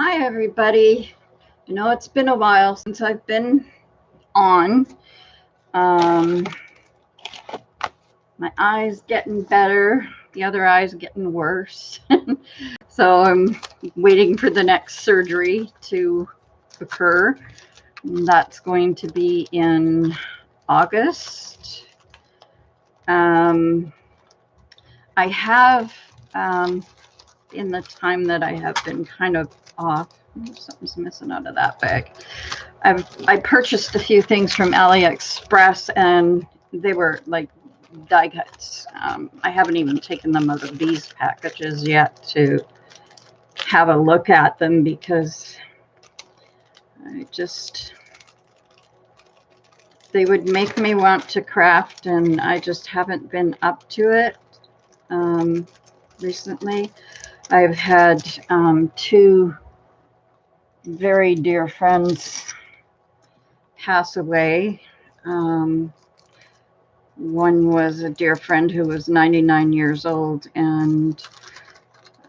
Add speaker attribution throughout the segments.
Speaker 1: Hi, everybody. You know, it's been a while since I've been on. Um, my eye's getting better. The other eye's getting worse. So I'm waiting for the next surgery to occur. That's going to be in August. Um, I have, in the time that I have been kind of off, something's missing out of that bag. I purchased a few things from AliExpress, and they were like die cuts. I haven't even taken them out of these packages yet to have a look at them because they would make me want to craft, and I just haven't been up to it recently. I've had two very dear friends pass away. One was a dear friend who was 99 years old, and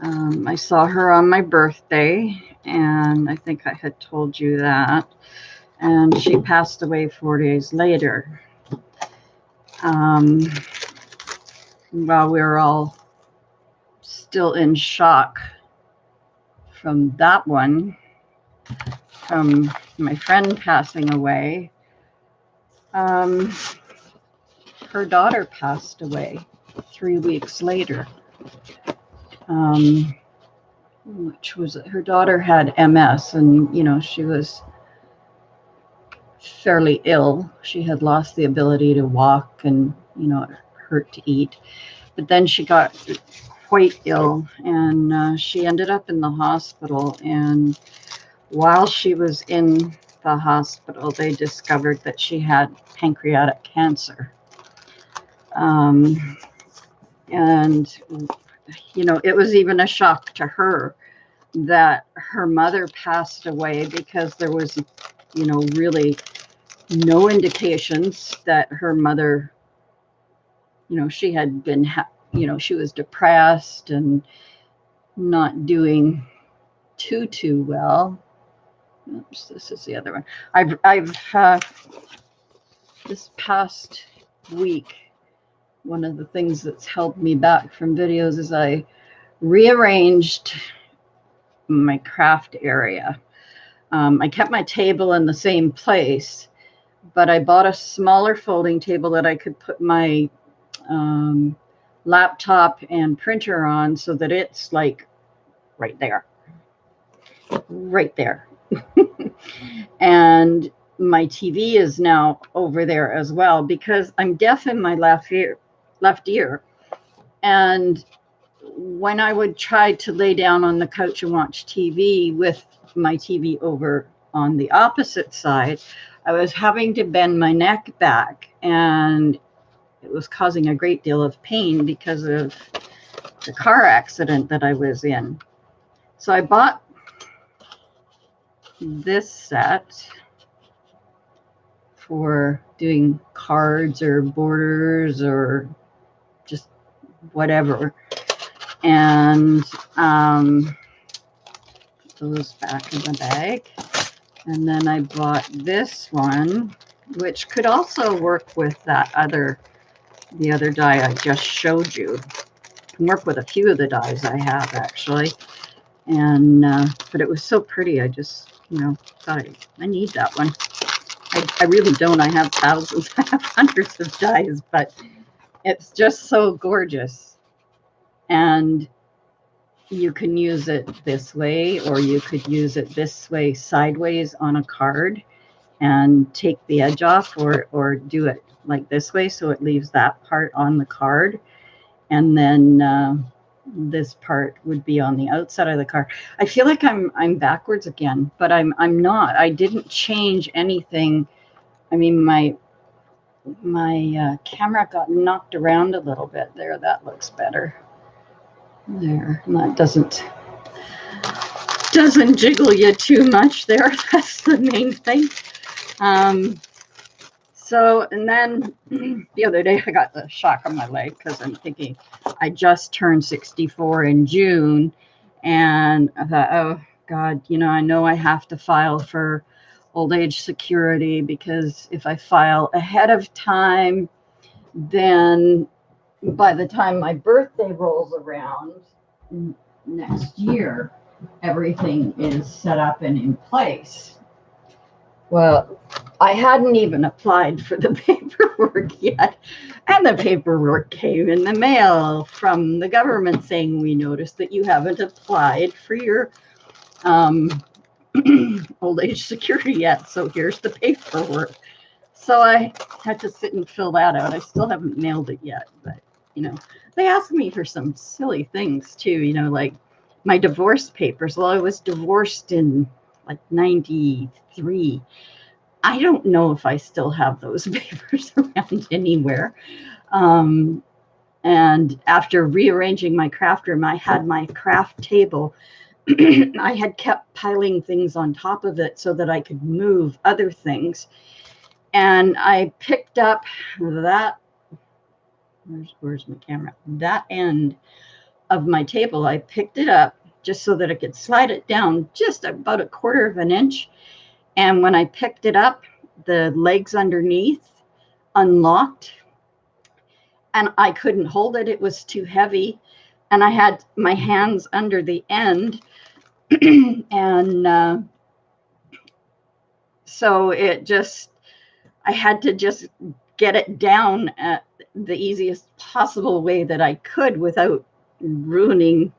Speaker 1: I saw her on my birthday, and I think I had told you that. And she passed away 4 days later. While we were all still in shock from that one, from my friend passing away, her daughter passed away 3 weeks later. Which was, her daughter had MS, and she was fairly ill. She had lost the ability to walk, and it hurt to eat. But then she got quite ill, and she ended up in the hospital. And while she was in the hospital, they discovered that she had pancreatic cancer. And it was even a shock to her that her mother passed away, because there was, really no indications that her mother, she had been, she was depressed and not doing too well. Oops, this is the other one. I've this past week, one of the things that's held me back from videos is I rearranged my craft area. I kept my table in the same place, but I bought a smaller folding table that I could put my laptop and printer on, so that it's like right there. And my TV is now over there as well, because I'm deaf in my left ear. And when I would try to lay down on the couch and watch TV with my TV over on the opposite side, I was having to bend my neck back, and it was causing a great deal of pain because of the car accident that I was in. So I bought this set for doing cards or borders or just whatever. And those back in the bag. And then I bought this one, which could also work with the other die I just showed you. It can work with a few of the dies I have, actually. And but it was so pretty, I just thought I need that one. I really don't. I have thousands, I have hundreds of dies, but it's just so gorgeous. And you can use it this way, or you could use it this way sideways on a card and take the edge off, or do it like this way so it leaves that part on the card, and then this part would be on the outside of the card. I feel like I'm backwards again, but I'm not. I didn't change anything. I mean, my camera got knocked around a little bit there. That looks better. There, and that doesn't jiggle you too much there. That's the main thing. So, and then the other day I got the shock on my leg, because I'm thinking I just turned 64 in June, and I thought, oh God, you know, I know I have to file for old age security, because if I file ahead of time, then by the time my birthday rolls around next year, everything is set up and in place. Well, I hadn't even applied for the paperwork yet, and the paperwork came in the mail from the government saying, we noticed that you haven't applied for your old age security yet, so here's the paperwork. So I had to sit and fill that out. I still haven't mailed it yet, but you know, they asked me for some silly things too, you know, like my divorce papers. Well, I was divorced in like 93. I don't know if I still have those papers around anywhere. And after rearranging my craft room, I had my craft table. I had kept piling things on top of it so that I could move other things. And I picked up that, where's my camera? That end of my table, I picked it up just so that I could slide it down just about 1/4 of an inch. And when I picked it up, the legs underneath unlocked and I couldn't hold it. It was too heavy. And I had my hands under the end. And so it just, I had to just get it down at the easiest possible way that I could without ruining,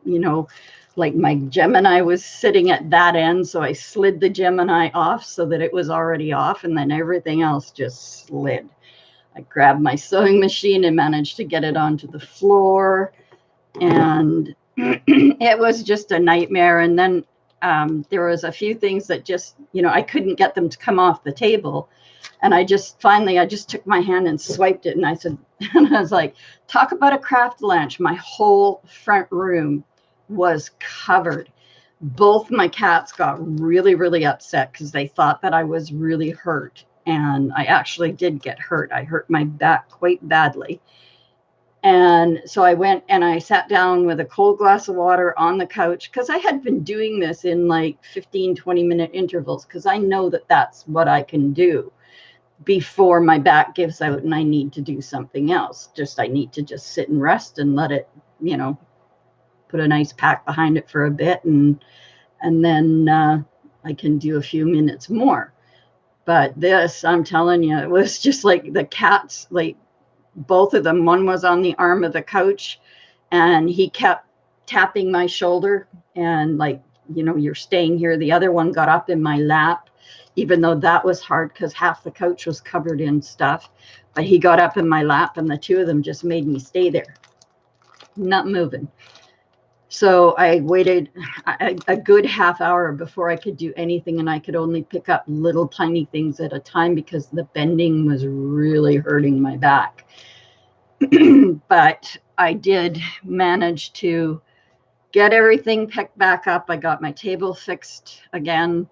Speaker 1: you know, like my Gemini was sitting at that end. So I slid the Gemini off so that it was already off, and then everything else just slid. I grabbed my sewing machine and managed to get it onto the floor, and it was just a nightmare. And then there was a few things that just, you know, I couldn't get them to come off the table. And I just took my hand and swiped it. And I said, and I was like, talk about a craft lunch. My whole front room was covered. Both my cats got really, really upset because they thought that I was really hurt. And I actually did get hurt. I hurt my back quite badly. And so I went and I sat down with a cold glass of water on the couch, because I had been doing this in like 15-20-minute intervals, because I know that that's what I can do before my back gives out and I need to do something else. I need to just sit and rest and let it, you know, put a nice pack behind it for a bit, and then I can do a few minutes more. But this, I'm telling you, it was just like the cats, like both of them. One was on the arm of the couch and he kept tapping my shoulder and like, you know, you're staying here. The other one got up in my lap, even though that was hard because half the couch was covered in stuff. But he got up in my lap and the two of them just made me stay there, not moving. So I waited a good half hour before I could do anything, and I could only pick up little tiny things at a time because the bending was really hurting my back. But I did manage to get everything picked back up. I got my table fixed again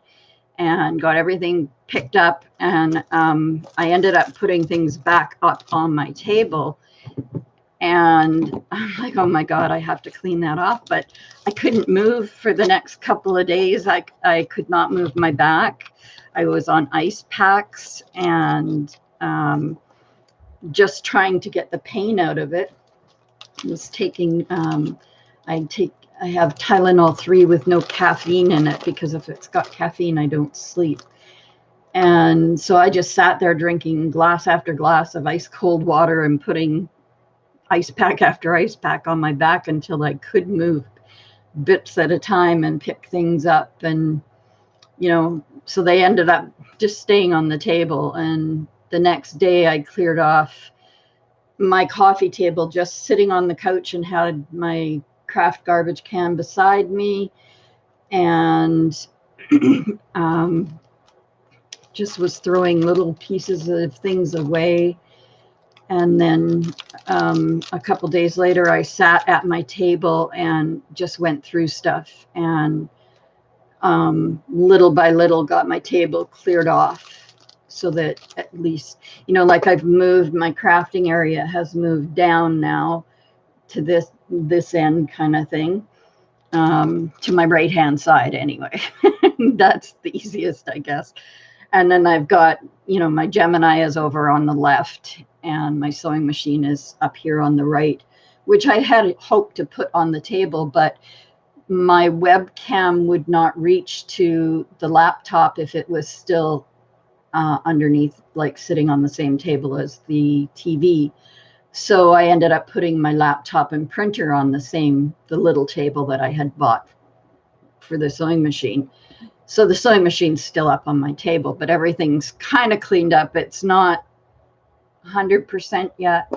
Speaker 1: and got everything picked up, and I ended up putting things back up on my table. And I'm like, oh my God, I have to clean that off. But I couldn't move for the next couple of days. I could not move my back. I was on ice packs and just trying to get the pain out of it. I was taking, I have Tylenol 3 with no caffeine in it, because if it's got caffeine, I don't sleep. And so I just sat there drinking glass after glass of ice cold water and putting ice pack after ice pack on my back until I could move bits at a time and pick things up. And, you know, so they ended up just staying on the table. And the next day I cleared off my coffee table, just sitting on the couch, and had my craft garbage can beside me, and just was throwing little pieces of things away. And then a couple days later, I sat at my table and just went through stuff, and little by little got my table cleared off, so that at least, you know, like I've moved, my crafting area has moved down now to this end kind of thing. to my right hand side anyway. That's the easiest, I guess. And then I've got, you know, my Gemini is over on the left and my sewing machine is up here on the right, which I had hoped to put on the table, but my webcam would not reach to the laptop if it was still underneath, like sitting on the same table as the TV. So I ended up putting my laptop and printer on the little table that I had bought for the sewing machine. So the sewing machine's still up on my table, but everything's kind of cleaned up. It's not 100% yet.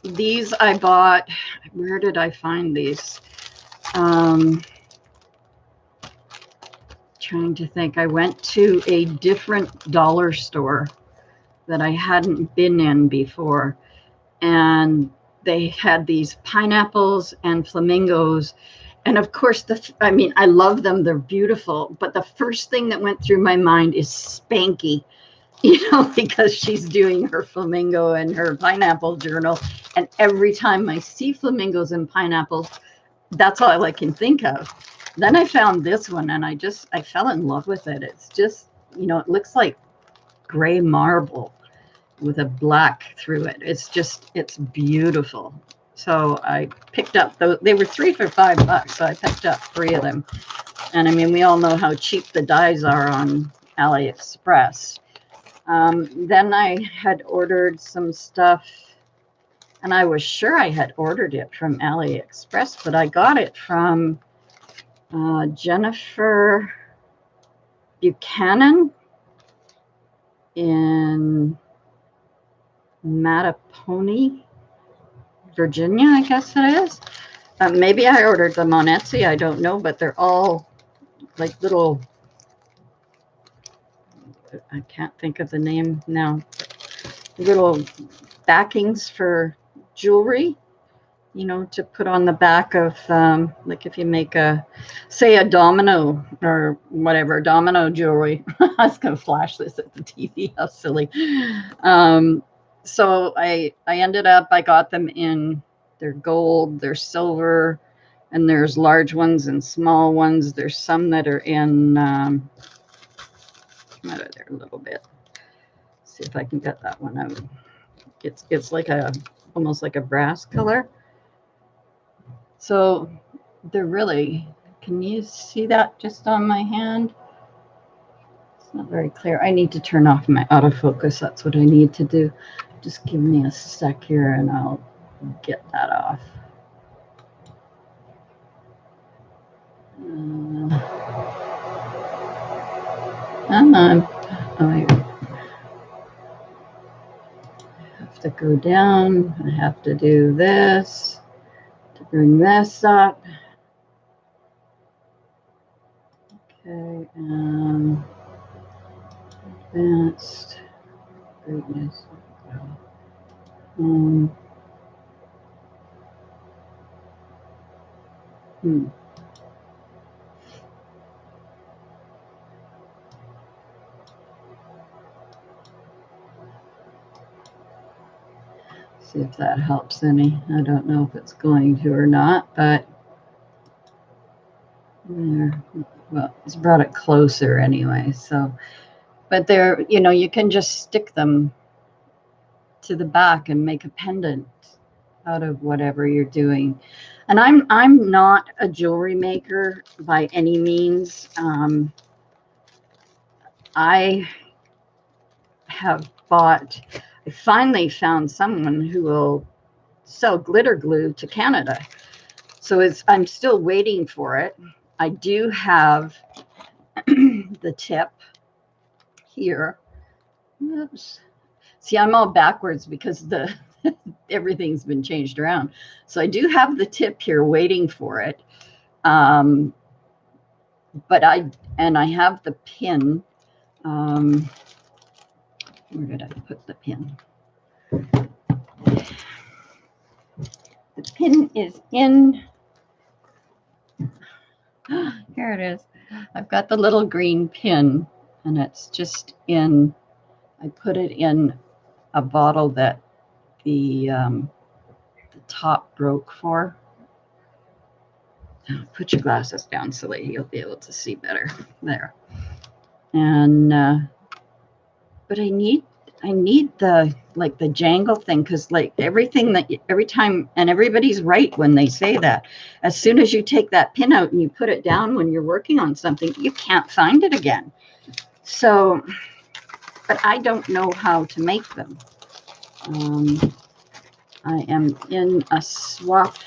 Speaker 1: These I bought, where did I find these? Trying to think. I went to a different dollar store that I hadn't been in before, and they had these pineapples and flamingos. And of course, I mean, I love them. They're beautiful. But the first thing that went through my mind is Spanky, you know, because she's doing her flamingo and her pineapple journal. And every time I see flamingos and pineapples, that's all I can think of. Then I found this one and I fell in love with it. It's just, you know, it looks like gray marble with a black through it. It's beautiful. So I picked up those. They were 3 for $5, so I picked up 3 of them. And I mean, we all know how cheap the dyes are on AliExpress. Then I had ordered some stuff, and I was sure I had ordered it from AliExpress, but I got it from Jennifer Buchanan in Mattapony, Virginia, I guess it is. Maybe I ordered them on Etsy, I don't know, but they're all like little, I can't think of the name now, little backings for jewelry, you know, to put on the back of, like if you make say a domino or whatever, domino jewelry. I was going to flash this at the TV, how silly. So I ended up, I got them in, they're gold, they're silver, and there's large ones and small ones. There's some that are in, come out of there a little bit. See if I can get that one out. It's like almost like a brass color. So they're really, can you see that just on my hand? It's not very clear. I need to turn off my autofocus. That's what I need to do. Just give me a sec here and I'll get that off. Come on. Oh, I have to go down. I have to do this to bring this up. Okay, advanced brightness. See if that helps any. I don't know if it's going to or not, but there. Well, it's brought it closer anyway. So, but they're, you know, you can just stick them to the back and make a pendant out of whatever you're doing. And I'm not a jewelry maker by any means. I finally found someone who will sell glitter glue to Canada. So I'm still waiting for it. I do have the tip here. Oops. See, I'm all backwards because everything's been changed around. So I do have the tip here waiting for it. But I have the pin. Where did I put the pin? The pin is in. Here it is. I've got the little green pin, and it's just in. I put it in a bottle that the top broke for. Put your glasses down so that you'll be able to see better there. And but I need the like the jangle thing, because like everything that every time, and everybody's right when they say that, as soon as you take that pin out and you put it down when you're working on something, you can't find it again. So, but I don't know how to make them. I am in a swap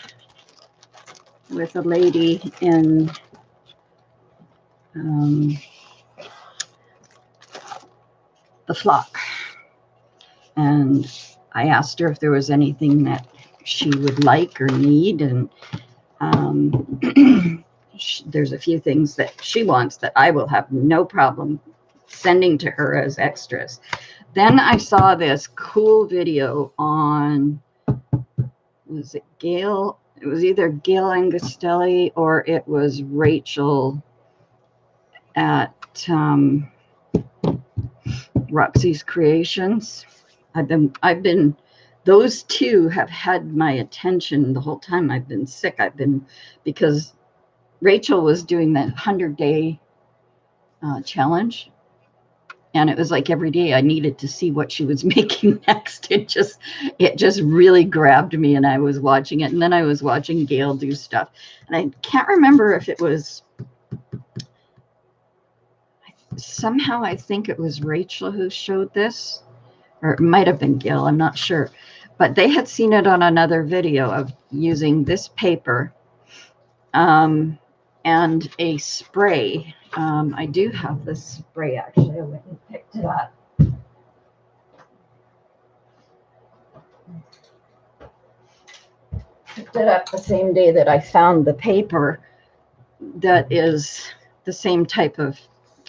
Speaker 1: with a lady in the flock, and I asked her if there was anything that she would like or need, and there's a few things that she wants that I will have no problem sending to her as extras. Then I saw this cool video on, was it Gail? It was either Gail Angustelli or it was Rachel at Roxy's Creations. Those two have had my attention the whole time I've been sick. Because Rachel was doing that 100-day challenge, and it was like every day I needed to see what she was making next. It just really grabbed me, and I was watching it. And then I was watching Gail do stuff, and I can't remember if it was, somehow I think it was Rachel who showed this, or it might have been Gail, I'm not sure. But they had seen it on another video of using this paper and a spray. I do have this spray, actually. I went and picked it up. Picked it up the same day that I found the paper that is the same type of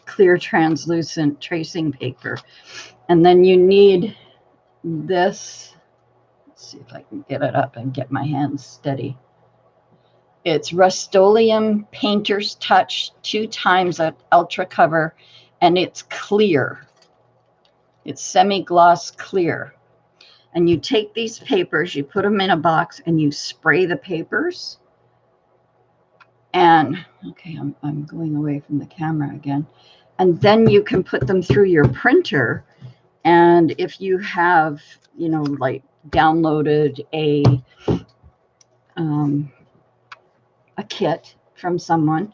Speaker 1: clear translucent tracing paper. And then you need this. Let's see if I can get it up and get my hands steady. It's Rust-Oleum Painter's Touch 2x at Ultra Cover, and it's clear. It's semi-gloss clear. And you take these papers, you put them in a box, and you spray the papers. And, okay, I'm going away from the camera again. And then you can put them through your printer. And if you have, you know, like downloaded a kit from someone,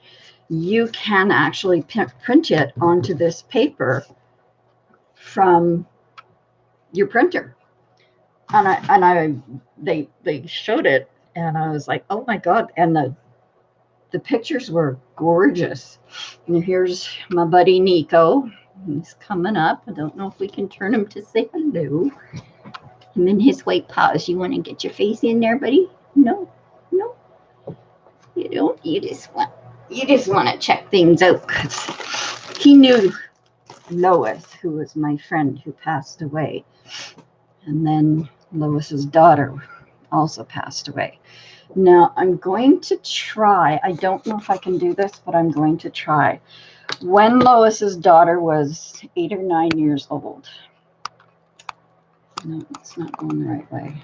Speaker 1: you can actually print it onto this paper from your printer. And they showed it, and I was like, oh my God. And the pictures were gorgeous. And here's my buddy Nico. He's coming up. I don't know if we can turn him to say hello. Him in his white paws. You want to get your face in there, buddy? No, no. You don't. You just want to check things out, because he knew Lois, who was my friend who passed away. And then Lois's daughter also passed away. Now I'm going to try, I don't know if I can do this, but I'm going to try. When Lois's daughter was 8 or 9 years old. No, it's not going the right way.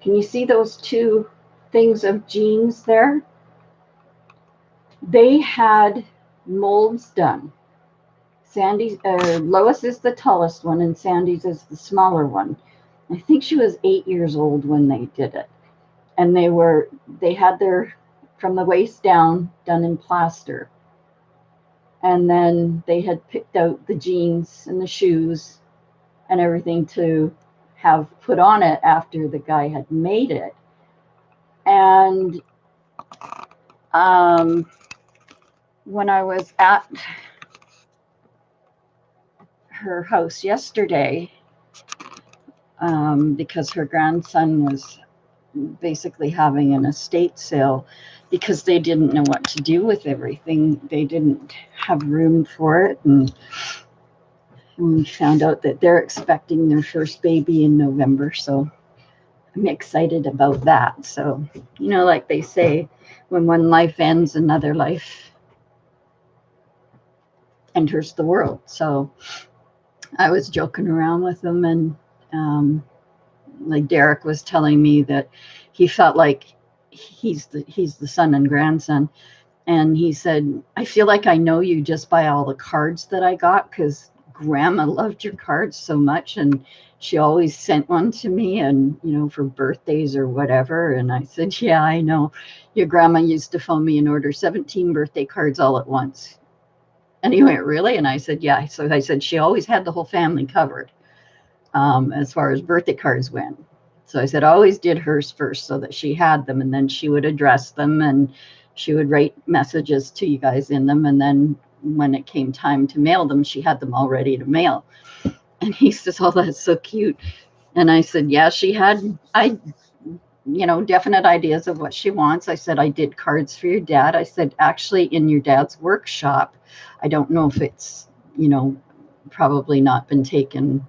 Speaker 1: Can you see those two things of jeans there? They had molds done. Lois is the tallest one, and Sandy's is the smaller one. I think she was 8 years old when they did it. And they had their, from the waist down, done in plaster. And then they had picked out the jeans and the shoes and everything to have put on it after the guy had made it. And when I was at her house yesterday, because her grandson was basically having an estate sale, because they didn't know what to do with everything. They didn't have room for it. And we found out that they're expecting their first baby in November. So I'm excited about that. So, you know, like they say, when one life ends, another life enters the world. So I was joking around with them, and like Derek was telling me that he felt like he's the son and grandson. And he said, I feel like I know you just by all the cards that I got, because Grandma loved your cards so much, and she always sent one to me, and for birthdays or whatever. And I said, yeah, I know. Your grandma used to phone me and order 17 birthday cards all at once. And he went, really? And I said, yeah. So I said, she always had the whole family covered, as far as birthday cards went. So I said, I always did hers first so that she had them, and then she would address them, and she would write messages to you guys in them. And then when it came time to mail them, she had them all ready to mail. And he says, oh, that's so cute. And I said, yeah, she had, definite ideas of what she wants. I said, I did cards for your dad. I said, actually, in your dad's workshop, I don't know if it's, probably not been taken,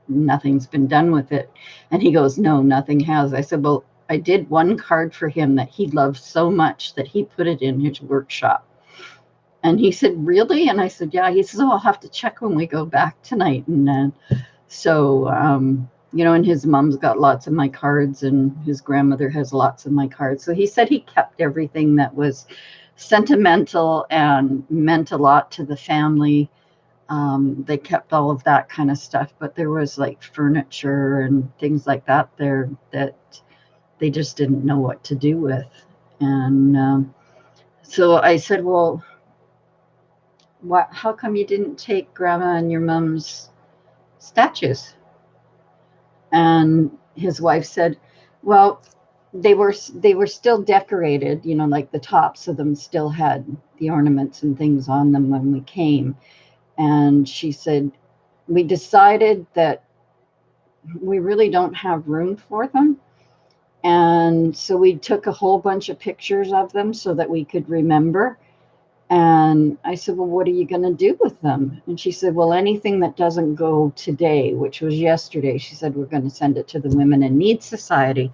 Speaker 1: nothing's been done with it. And he goes, no, nothing has. I said, well, I did one card for him that he loved so much that he put it in his workshop. And he said, really? And I said, yeah. He says, oh, I'll have to check when we go back tonight. And so, and his mom's got lots of my cards, and his grandmother has lots of my cards. So he said he kept everything that was sentimental and meant a lot to the family. They kept all of that kind of stuff, but there was like furniture and things like that there that they just didn't know what to do with. And so I said, well, how come you didn't take Grandma and your mom's statues? And his wife said, well, they were still decorated, like the tops of them still had the ornaments and things on them when we came. And she said, we decided that we really don't have room for them. And so we took a whole bunch of pictures of them so that we could remember. And I said, well, what are you going to do with them? And she said, well, anything that doesn't go today, which was yesterday, she said, we're going to send it to the Women in Need Society.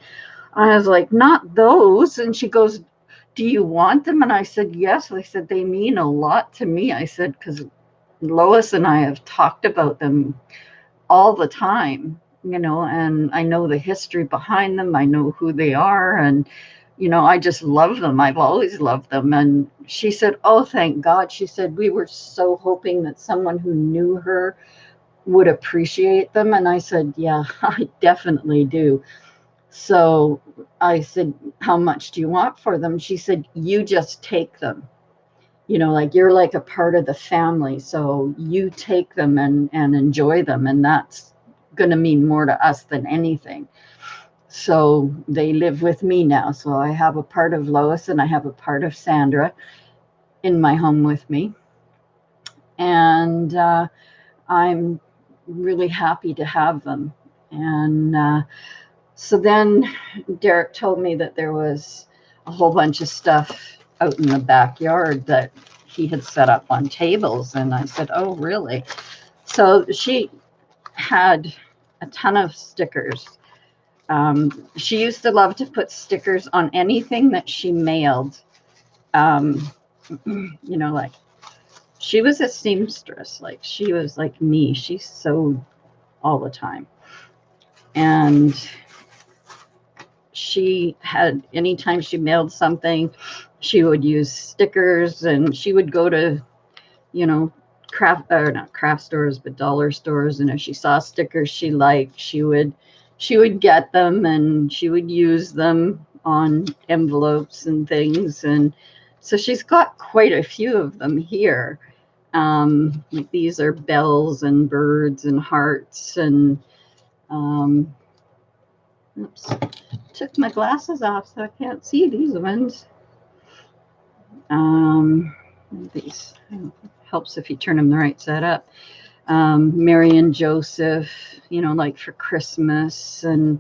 Speaker 1: I was like, not those. And she goes, do you want them? And I said, yes. I said, they mean a lot to me. I said, because Lois and I have talked about them all the time, and I know the history behind them. I know who they are. And I just love them. I've always loved them. And she said, oh, thank God. She said, we were so hoping that someone who knew her would appreciate them. And I said, yeah, I definitely do. So I said, how much do you want for them? She said, you just take them. Like you're like a part of the family. So you take them and enjoy them. And that's going to mean more to us than anything. So they live with me now. So I have a part of Lois and I have a part of Sandra in my home with me. And I'm really happy to have them. And so then Derek told me that there was a whole bunch of stuff out in the backyard that he had set up on tables. And I said, oh, really? So she had a ton of stickers. She used to love to put stickers on anything that she mailed. Like she was a seamstress. Like she was like me. She sewed all the time. And she had, anytime she mailed something, she would use stickers, and she would go to, not craft stores, but dollar stores. And if she saw stickers she liked, she would get them and she would use them on envelopes and things. And so she's got quite a few of them here. Like these are bells and birds and hearts. And oops, took my glasses off so I can't see these ones. These helps if you turn them the right side up. Mary and Joseph, like for Christmas, and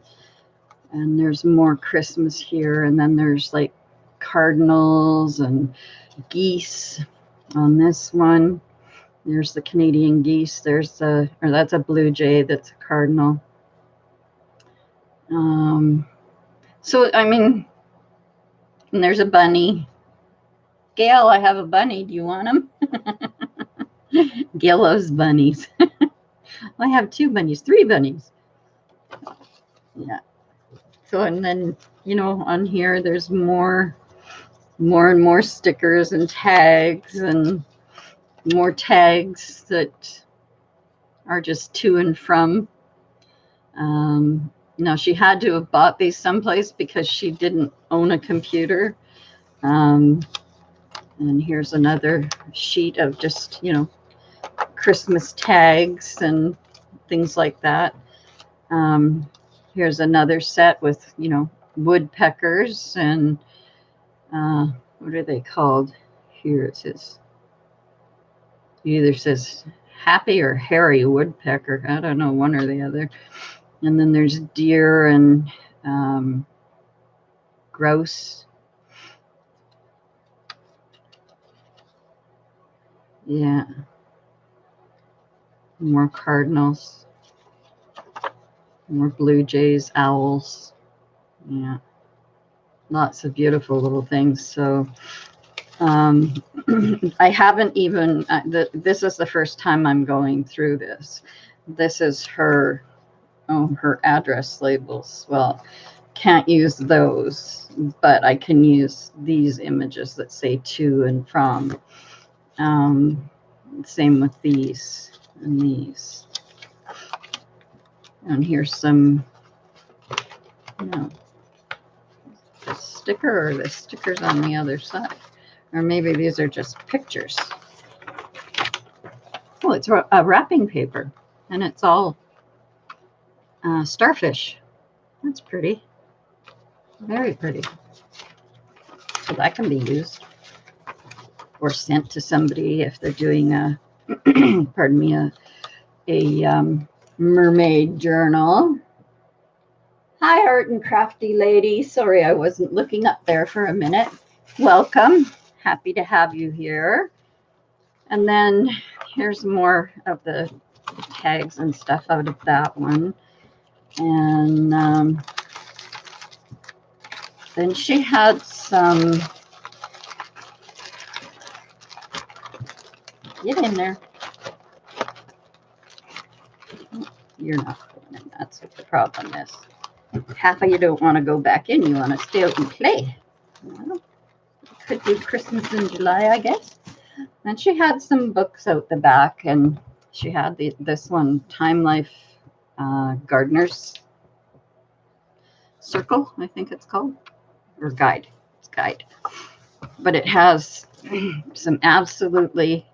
Speaker 1: there's more Christmas here, and then there's like cardinals and geese on this one. There's the Canadian geese. That's a blue jay. That's a cardinal. So I mean, and there's a bunny. Gail, I have a bunny. Do you want him? Gail loves bunnies. I have 2 bunnies, 3 bunnies. Yeah. So, and then, you know, on here, there's more and more stickers and tags and more tags that are just to and from. Now, she had to have bought these someplace because she didn't own a computer. And here's another sheet of just, you know, Christmas tags and things like that. Here's another set with, you know, woodpeckers and what are they called? Here it says, it either says happy or hairy woodpecker. I don't know, one or the other. And then there's deer and grouse. Yeah. More cardinals. More blue jays, owls. Yeah. Lots of beautiful little things. So I haven't even, this is the first time I'm going through this. This is her, her address labels. Well, can't use those, but I can use these images that say to and from. Same with these and these. And here's some, you know, the sticker, or the stickers on the other side. Or maybe these are just pictures. Oh, it's a wrapping paper, and it's all starfish. That's pretty. Very pretty. So that can be used or sent to somebody if they're doing a, pardon me, a mermaid journal. Hi, art and crafty lady. Sorry, I wasn't looking up there for a minute. Welcome. Happy to have you here. And then here's more of the tags and stuff out of that one. And then she had some, get in there. You're not going in. That's what the problem is. Half of you don't want to go back in. You want to stay out and play. Well, it could be Christmas in July, I guess. And she had some books out the back, and she had this one, Time Life Gardener's Circle, I think it's called, or Guide. It's Guide. But it has some absolutely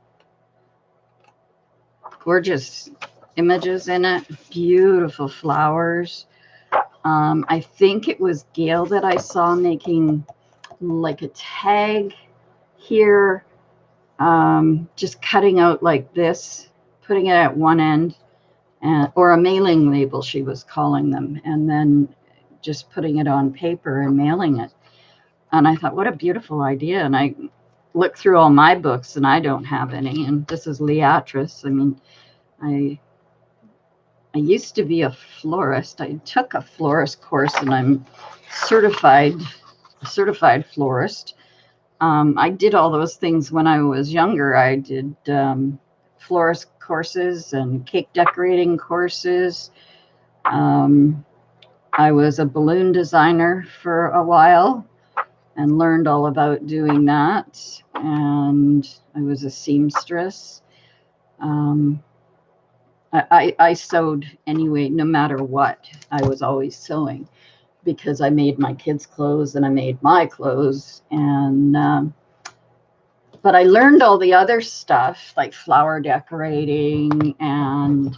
Speaker 1: gorgeous images in it, beautiful flowers. I think it was Gail that I saw making like a tag here, just cutting out like this, putting it at one end, or a mailing label, she was calling them, and then just putting it on paper and mailing it. And I thought, what a beautiful idea. And I looked through all my books, and I don't have any. And this is Leatrice. I mean, I used to be a florist. I took a florist course, and I'm certified florist. I did all those things when I was younger. I did florist courses and cake decorating courses. I was a balloon designer for a while and learned all about doing that. And I was a seamstress. I sewed anyway, no matter what. I was always sewing because I made my kids' clothes and I made my clothes. And but I learned all the other stuff like flower decorating and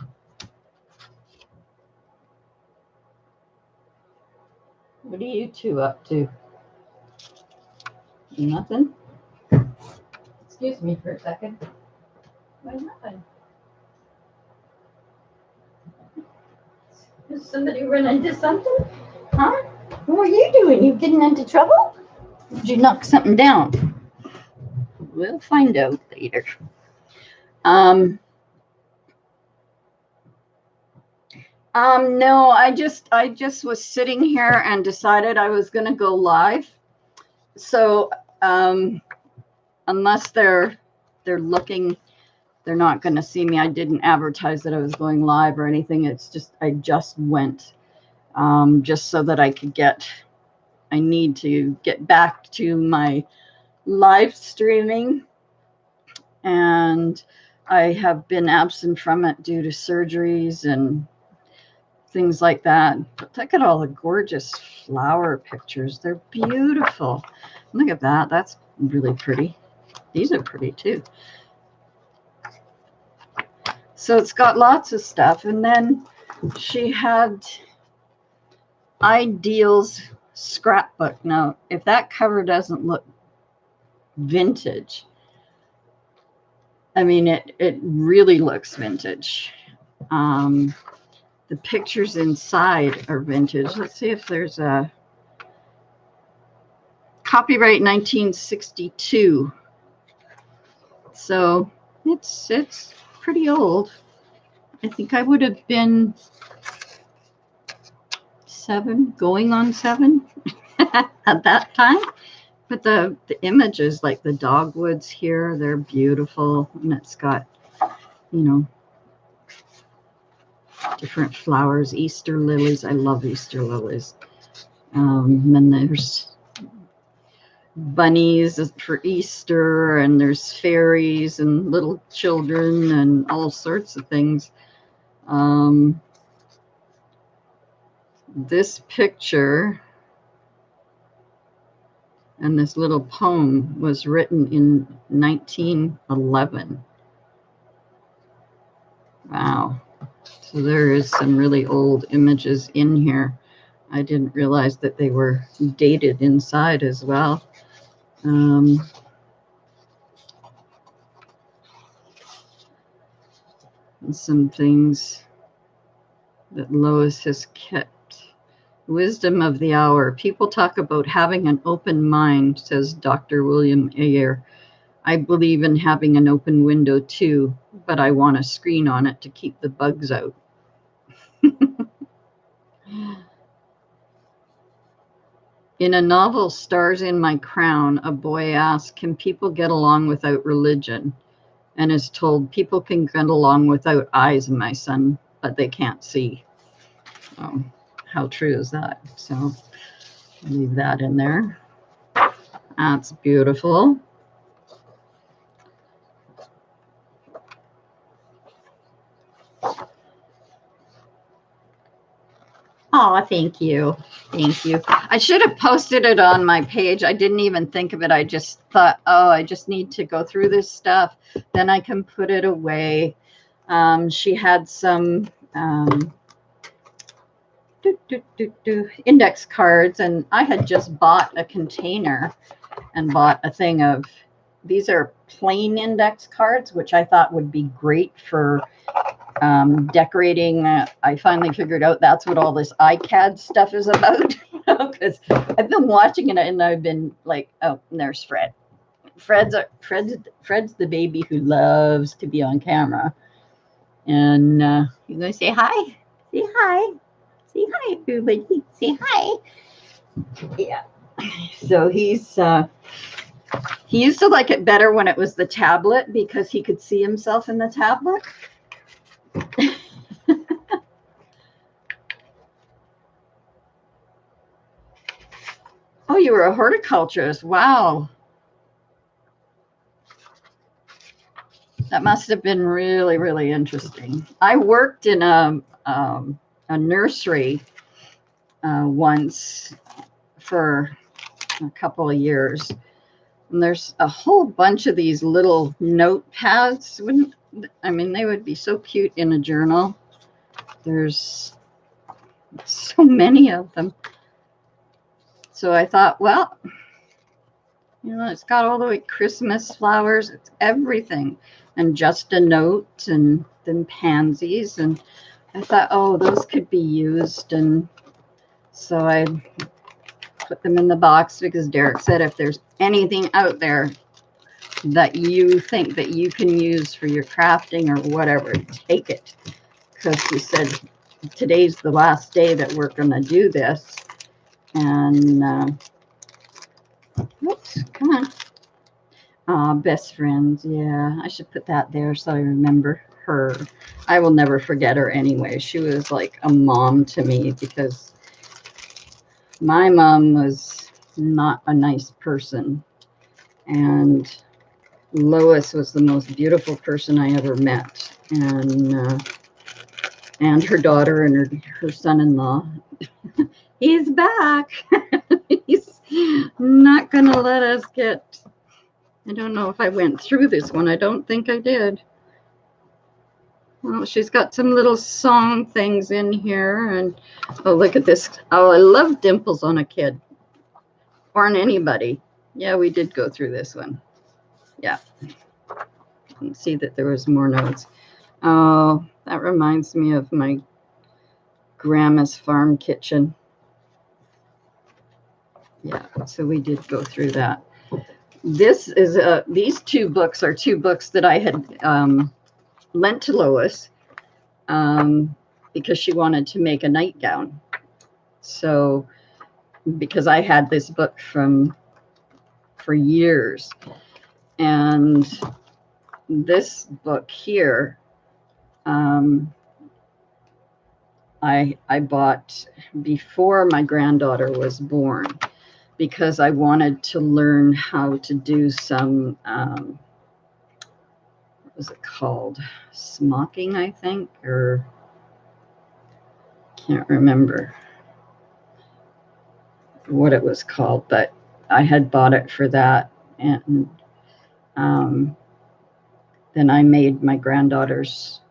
Speaker 1: what are you two up to? Nothing? Excuse me for a second. Why nothing? Did somebody run into something? Huh? What were you doing? You getting into trouble? Did you knock something down? We'll find out later. No, I just was sitting here and decided I was going to go live. So, unless they're looking, they're not going to see me. I didn't advertise that I was going live or anything. It's just, I just went. just so that I need to get back to my live streaming, and I have been absent from it due to surgeries and things like that. But look at all the gorgeous flower pictures. They're beautiful. Look at that. That's really pretty. These are pretty too. So it's got lots of stuff. And then she had Ideals scrapbook. Now, if that cover doesn't look vintage, I mean, it really looks vintage. The pictures inside are vintage. Let's see if there's a copyright 1962. So it's pretty old. I think I would have been 7, going on 7 at that time. But the images, like the dogwoods here, they're beautiful. And it's got, you know, different flowers, Easter lilies. I love Easter lilies. And then there's bunnies for Easter, and there's fairies and little children and all sorts of things. This picture and this little poem was written in 1911. Wow. So there is some really old images in here. I didn't realize that they were dated inside as well. And some things that Lois has kept. Wisdom of the hour. People talk about having an open mind, says Dr. William Ayer. I believe in having an open window too, but I want a screen on it to keep the bugs out. In a novel, Stars in My Crown, a boy asks, can people get along without religion? And is told, people can get along without eyes, my son, but they can't see. How true is that? So leave that in there. That's beautiful. Oh, thank you. Thank you. I should have posted it on my page. I didn't even think of it. I just thought, oh, I just need to go through this stuff. Then I can put it away. She had some index cards, and I had just bought a container and bought a thing of, these are plain index cards, which I thought would be great for decorating. I finally figured out that's what all this iCAD stuff is about, because I've been watching it and I've been like, oh, and there's Fred. Fred's the baby who loves to be on camera, and you gonna say hi? Say hi. Say hi, everybody. Say hi. Yeah. So he used to like it better when it was the tablet, because he could see himself in the tablet. Oh, you were a horticulturist. Wow. That must have been really, really interesting. I worked in a nursery once for a couple of years. And there's a whole bunch of these little notepads. They would be so cute in a journal. There's so many of them. So I thought, well, it's got all the Christmas flowers. It's everything. And just a note, and then pansies. And I thought, oh, those could be used. And so I put them in the box, because Derek said, if there's anything out there that you think that you can use for your crafting or whatever, take it. Because he said, today's the last day that we're going to do this. And, whoops, come on. Best friends. Yeah, I should put that there so I remember her. I will never forget her anyway. She was like a mom to me, because My mom was not a nice person, and Lois was the most beautiful person I ever met, and her daughter and her son-in-law. He's back. He's not gonna let us get. I don't know if I went through this one. I don't think I did. Well, she's got some little song things in here, and oh, look at this. Oh, I love dimples on a kid or on anybody. Yeah, we did go through this one. Yeah. You can see that there was more notes. Oh, that reminds me of my grandma's farm kitchen. Yeah, so we did go through that. This is these two books are two books that I had lent to Lois because she wanted to make a nightgown. So because I had this book for years, and this book here I bought before my granddaughter was born, because I wanted to learn how to do some, what was it called? Smocking, I think, or can't remember what it was called, but I had bought it for that. And then I made my granddaughter's,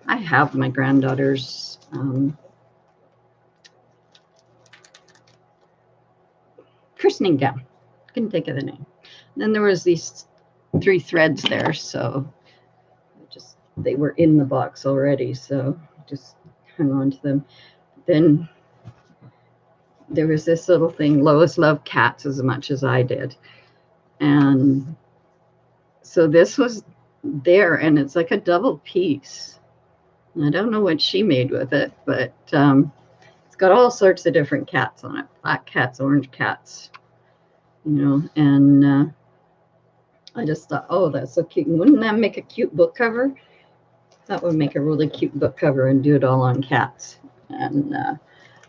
Speaker 1: I have my granddaughter's christening gown. Couldn't think of the name. Then there was these 3 threads there, so they were in the box already, so just hung on to them. Then there was this little thing. Lois loved cats as much as I did, and so this was there, and it's like a double piece. I don't know what she made with it, but it's got all sorts of different cats on it. Black cats, orange cats, and I just thought, oh, that's so cute. Wouldn't that make a cute book cover? That would make a really cute book cover, and do it all on cats. And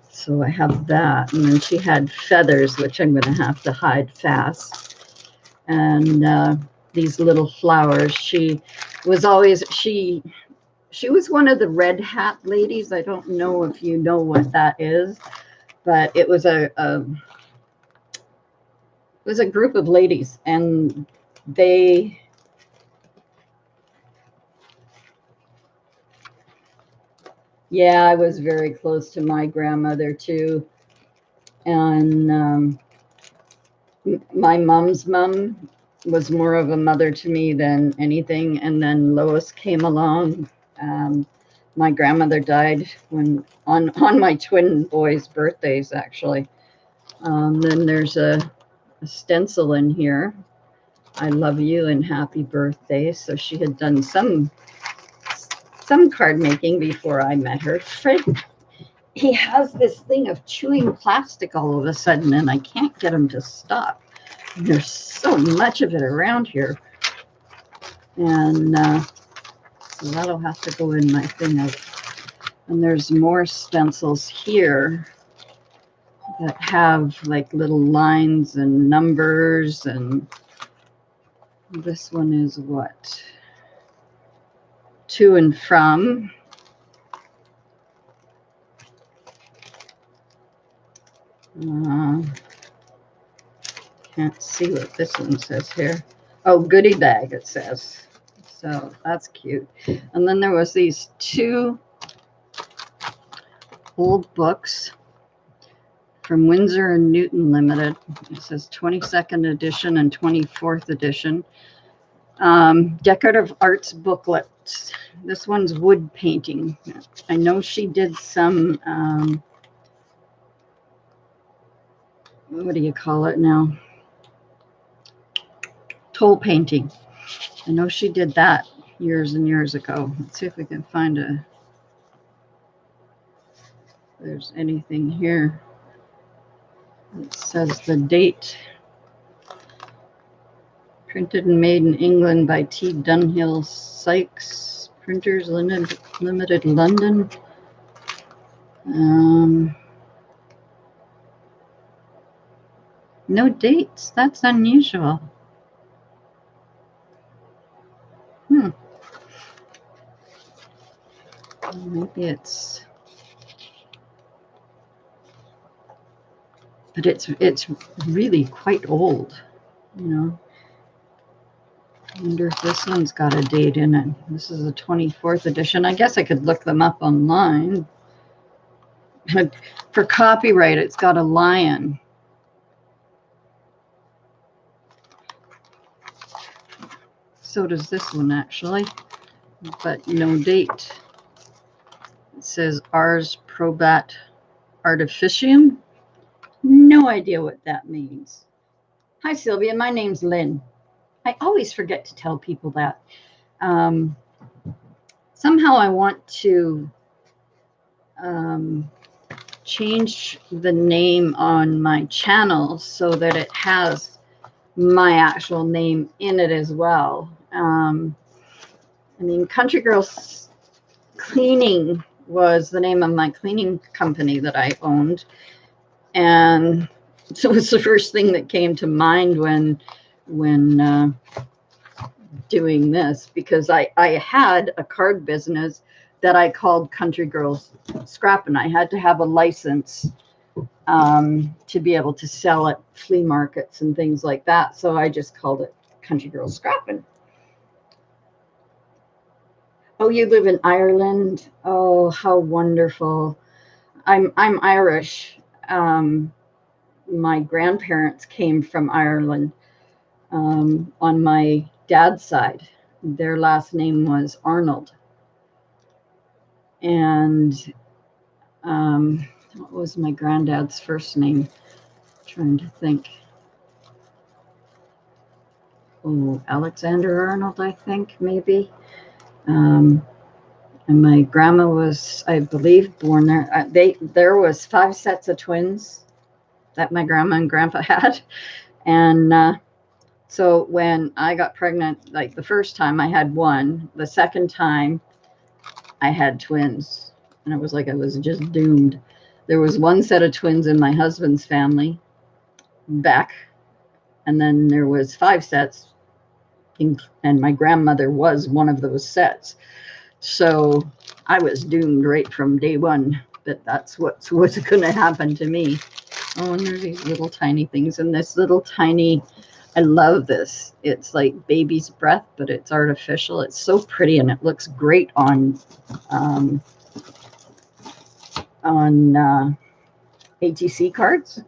Speaker 1: so I have that. And then she had feathers, which I'm going to have to hide fast. And these little flowers. She was one of the red hat ladies. I don't know if you know what that is, but it was a group of ladies, and they yeah, I was very close to my grandmother too. And my mom's mom was more of a mother to me than anything. And then Lois came along. My grandmother died on my twin boys' birthdays, actually. Then there's a stencil in here. I love you and happy birthday. So she had done some card making before I met her. Fred, he has this thing of chewing plastic all of a sudden, and I can't get him to stop. There's so much of it around here. And so that'll have to go in my thing. And there's more stencils here that have like little lines and numbers. And this one is what? To and from. Can't see what this one says here. Oh, goodie bag, it says. So that's cute. And then there was these 2 old books from Winsor and Newton Limited. It says 22nd edition and 24th edition. Decorative arts booklets. This one's wood painting. I know she did some, what do you call it now? Toll painting. I know she did that years and years ago. Let's see if we can find if there's anything here. It says the date. Printed and made in England by T. Dunhill Sykes Printers Limited, London. No dates. That's unusual. Hmm. Maybe it's... But it's really quite old, you know. I wonder if this one's got a date in it. This is the 24th edition. I guess I could look them up online. For copyright, it's got a lion. So does this one, actually, but no date. It says Ars Probat Artificium. No idea what that means. Hi, Sylvia. My name's Lynn. I always forget to tell people that. Somehow I want to change the name on my channel so that it has my actual name in it as well. I mean, Country Girls Cleaning was the name of my cleaning company that I owned. And so it's the first thing that came to mind when doing this, because I had a card business that I called Country Girls Scrappin'. I had to have a license to be able to sell at flea markets and things like that. So I just called it Country Girls Scrappin'. Oh, you live in Ireland? Oh, how wonderful. I'm Irish. My grandparents came from Ireland on my dad's side. Their last name was Arnold. And what was my granddad's first name? I'm trying to think. Oh, Alexander Arnold, I think, maybe. And my grandma was, I believe, born there. There was 5 sets of twins that my grandma and grandpa had. And so when I got pregnant, like the first time I had one, the second time I had twins. And it was like I was just doomed. There was 1 set of twins in my husband's family back. And then there was 5 sets. And my grandmother was one of those sets. So I was doomed right from day one that that's what's going to happen to me. Oh, and there's these little tiny things. And this little tiny, I love this. It's like baby's breath, but it's artificial. It's so pretty, and it looks great on ATC cards.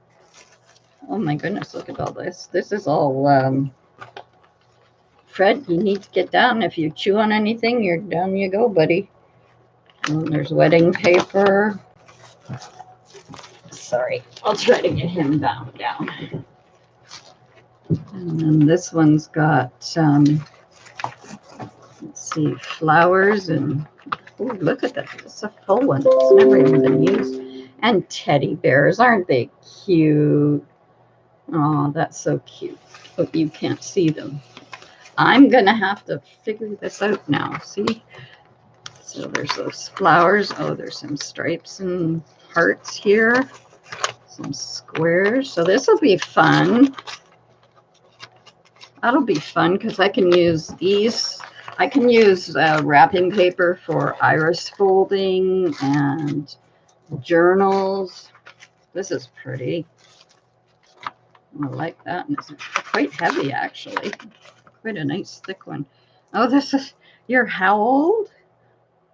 Speaker 1: Oh my goodness, look at all this. This is all... Fred, you need to get down. If you chew on anything, you're down you go, buddy. And there's wedding paper. Sorry, I'll try to get him down. And then this one's got, let's see, flowers and, oh, look at that. It's a full one. It's never even been used. And teddy bears. Aren't they cute? Oh, that's so cute. But you can't see them. I'm going to have to figure this out now. See? So there's those flowers. Oh, there's some stripes and hearts here. Some squares. So this will be fun. That'll be fun because I can use these. I can use wrapping paper for iris folding and journals. This is pretty. I like that. And it's quite heavy, actually. Quite a nice thick one. Oh, this is... You're how old?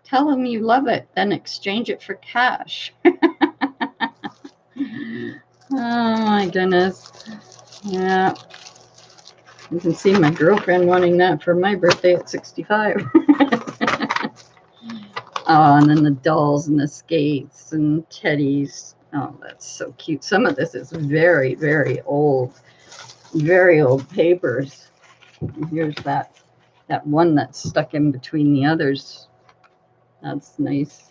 Speaker 1: Tell them you love it, then exchange it for cash. Oh my goodness. Yeah. You can see my girlfriend wanting that for my birthday at 65. Oh, and then the dolls and the skates and teddies. Oh, that's so cute. Some of this is very, very old papers. Here's that one that's stuck in between the others. That's nice.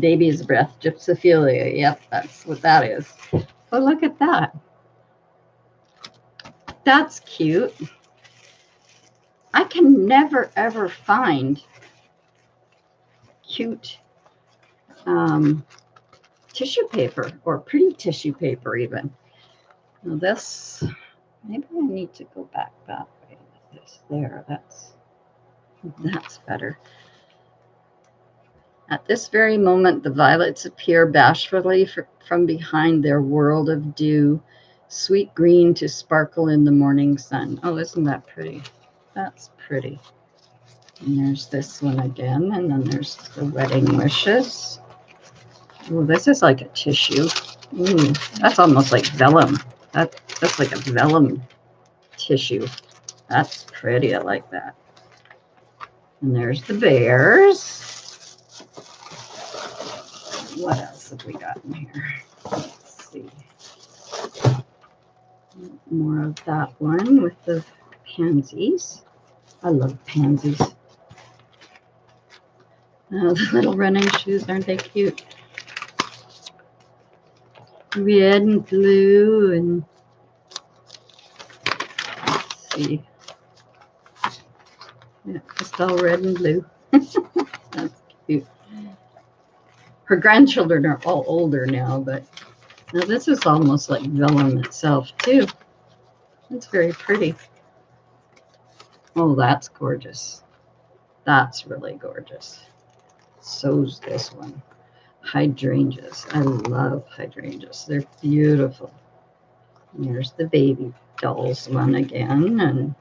Speaker 1: Baby's breath, gypsophilia. Yep, that's what that is. Oh, look at that. That's cute. I can never, ever find cute tissue paper, or pretty tissue paper even. Now this, maybe I need to go back that way with this. There, that's better. At this very moment, the violets appear bashfully from behind their world of dew, sweet green to sparkle in the morning sun. Oh, isn't that pretty? That's pretty. And there's this one again, and then there's the wedding wishes. Oh, this is like a tissue. Ooh, that's almost like vellum. That's like a vellum tissue. That's pretty. I like that. And there's the bears. What else have we got in here? Let's see. More of that one with the pansies. I love pansies. Oh, the little running shoes, aren't they cute? Red and blue, and let's see. Yeah, just all red and blue. That's cute. Her grandchildren are all older now, but now this is almost like vellum itself too. It's very pretty. Oh, that's gorgeous. That's really gorgeous. So's this one. Hydrangeas. I love hydrangeas. They're beautiful. And there's the baby dolls one again, and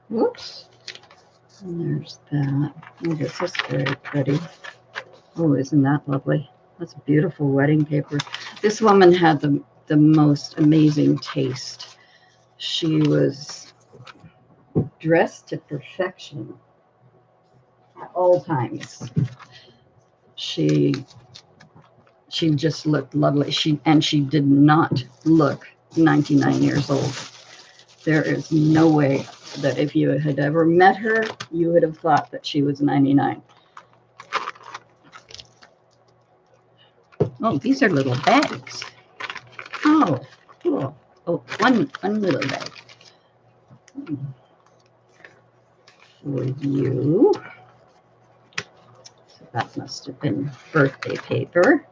Speaker 1: whoops. And there's that. Oh, this is very pretty. Oh, isn't that lovely? That's beautiful wedding paper. This woman had the most amazing taste. She was dressed to perfection at all times. She just looked lovely. She did not look 99 years old. There is no way that if you had ever met her, you would have thought that she was 99. Oh, these are little bags. Oh, cool. Oh, one little bag. For you. So that must have been birthday paper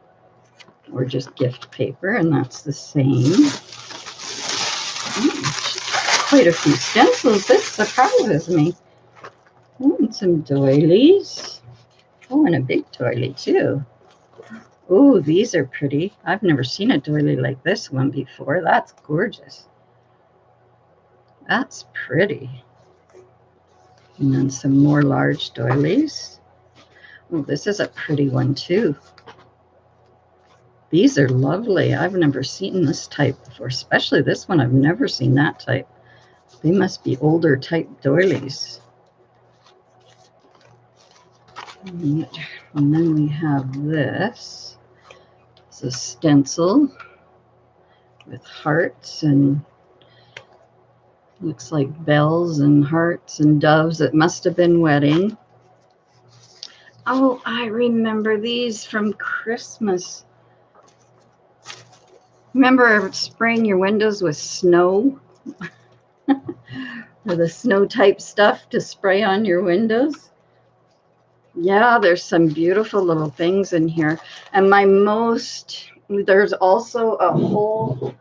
Speaker 1: or just gift paper, and that's the same. Quite a few stencils. This surprises me. Oh, and some doilies. Oh, and a big doily too. Oh, these are pretty. I've never seen a doily like this one before. That's gorgeous. That's pretty. And then some more large doilies. Oh, this is a pretty one too. These are lovely. I've never seen this type before, especially this one. I've never seen that type. They must be older type doilies. And then we have this. It's a stencil with hearts and looks like bells and hearts and doves. It must have been wedding. Oh, I remember these from Christmas. Remember spraying your windows with snow? Or the snow type stuff to spray on your windows? Yeah, there's some beautiful little things in here. And there's also a whole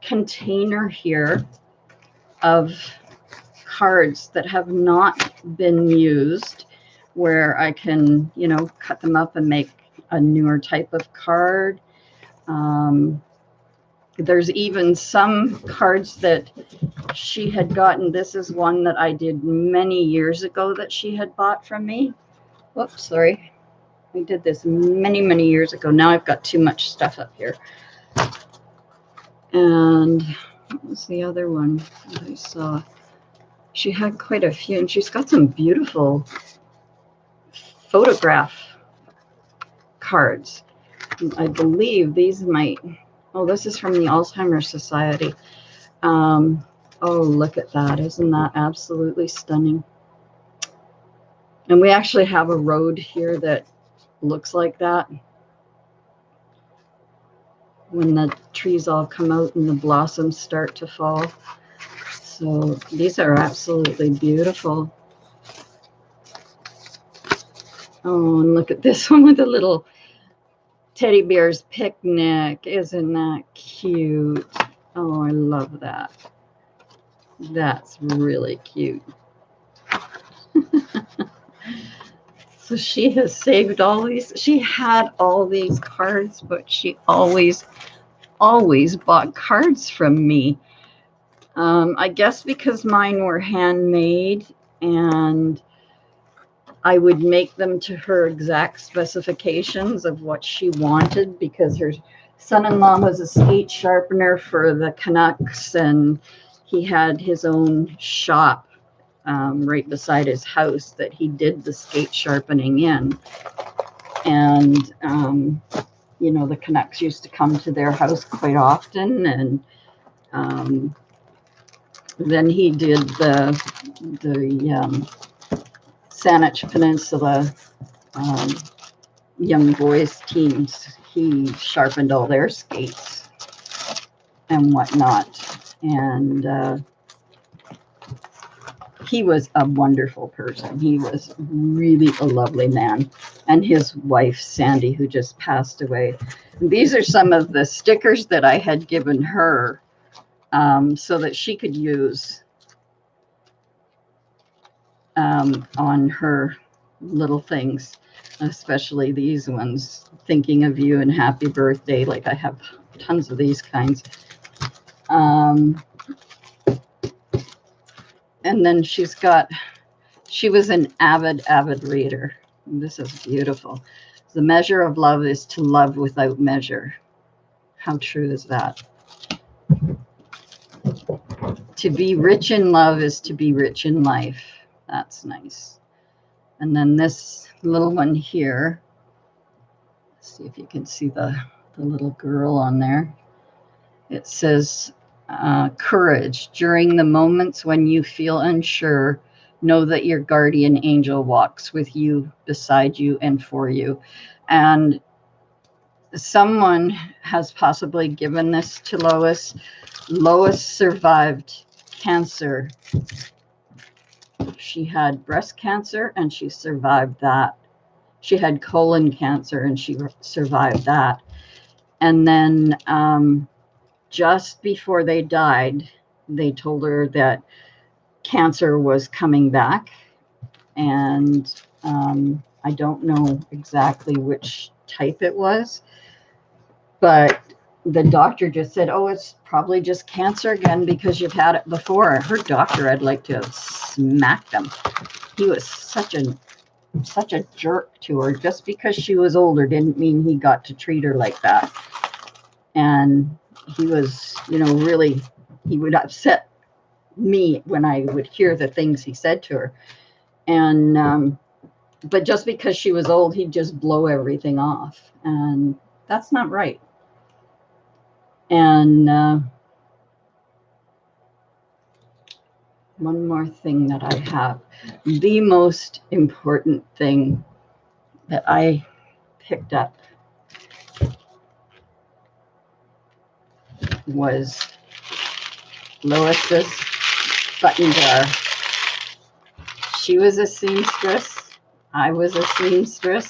Speaker 1: container here of cards that have not been used, where I can, cut them up and make a newer type of card. There's even some cards that she had gotten. This is one that I did many years ago that she had bought from me. Whoops, sorry. We did this many, many years ago. Now I've got too much stuff up here. And what was the other one that I saw? She had quite a few, and she's got some beautiful photograph cards. I believe these might... Oh, this is from the Alzheimer's Society. Oh, look at that. Isn't that absolutely stunning? And we actually have a road here that looks like that. When the trees all come out and the blossoms start to fall. So these are absolutely beautiful. Oh, and look at this one with a little Teddy Bear's Picnic. Isn't that cute? Oh, I love that. That's really cute. So she has saved all these. She had all these cards, but she always bought cards from me. I guess because mine were handmade and I would make them to her exact specifications of what she wanted, because her son-in-law was a skate sharpener for the Canucks, and he had his own shop right beside his house that he did the skate sharpening in. And, you know, the Canucks used to come to their house quite often. And then he did the Saanich Peninsula young boys teams. He sharpened all their skates and whatnot. And he was a wonderful person. He was really a lovely man. And his wife, Sandy, who just passed away. These are some of the stickers that I had given her so that she could use on her little things, especially these ones, thinking of you and happy birthday. Like, I have tons of these kinds. And then she was an avid reader. This is beautiful. The measure of love is to love without measure. How true is that? To be rich in love is to be rich in life. That's nice. And then this little one here. Let's see if you can see the little girl on there. It says, courage. During the moments when you feel unsure, know that your guardian angel walks with you, beside you, and for you. And someone has possibly given this to Lois. Lois survived cancer. She had breast cancer and she survived that. She had colon cancer and she survived that. And then just before they died, they told her that cancer was coming back. And I don't know exactly which type it was, but the doctor just said, oh, it's probably just cancer again because you've had it before. Her doctor, I'd like to have smacked him. He was such a jerk to her. Just because she was older didn't mean he got to treat her like that. And he was, you know, really, he would upset me when I would hear the things he said to her. And but just because she was old, he'd just blow everything off, and that's not right. And one more thing that I have, the most important thing that I picked up was Lois's button jar. She was a seamstress. I was a seamstress.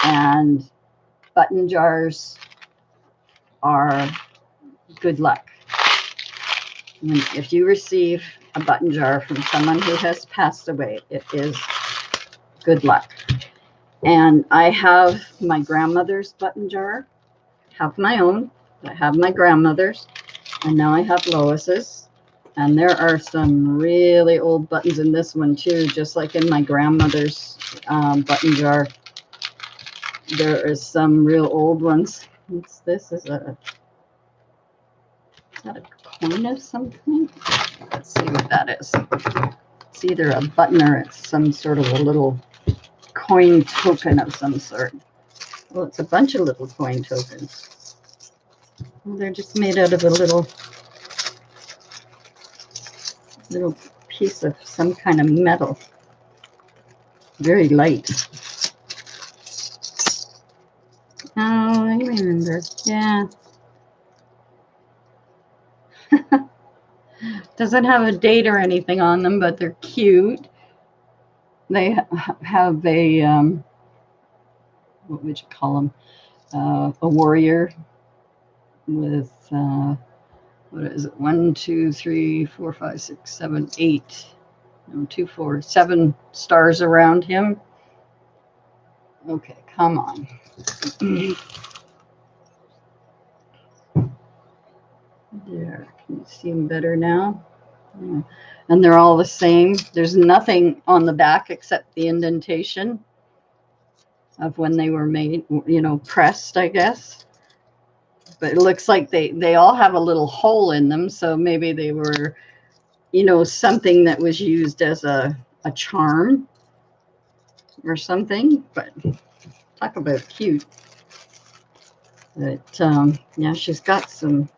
Speaker 1: And button jars are good luck. If you receive a button jar from someone who has passed away, it is good luck. And I have my grandmother's button jar, have my own, I have my grandmother's, and now I have Lois's. And there are some really old buttons in this one too, just like in my grandmother's button jar. There is some real old ones. This is that a coin of some kind? Let's see what that is. It's either a button or it's some sort of a little coin token of some sort. Well, it's a bunch of little coin tokens. Well, they're just made out of a little piece of some kind of metal. Very light. Oh, I remember. Yeah. Doesn't have a date or anything on them, but they're cute. They have a, what would you call them? a warrior with, what is it? 1, 2, 3, 4, 5, 6, 7, 8. No, 2, 4, 7 stars around him. Okay, come on. There, can you see them better now? Yeah. And they're all the same. There's nothing on the back except the indentation of when they were made, you know, pressed, I guess. But it looks like they all have a little hole in them, so maybe they were, you know, something that was used as a charm or something. But talk about cute. But yeah, she's got some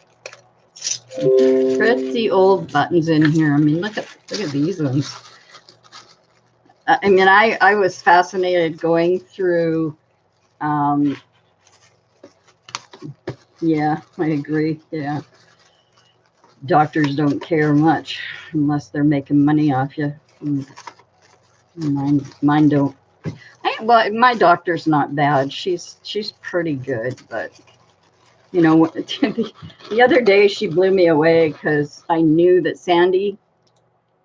Speaker 1: pretty old buttons in here. I mean, look at these ones. I mean, I was fascinated going through. Yeah, I agree. Yeah, doctors don't care much unless they're making money off you. Mine don't. Well, my doctor's not bad. She's pretty good, but you know, the other day she blew me away because I knew that Sandy,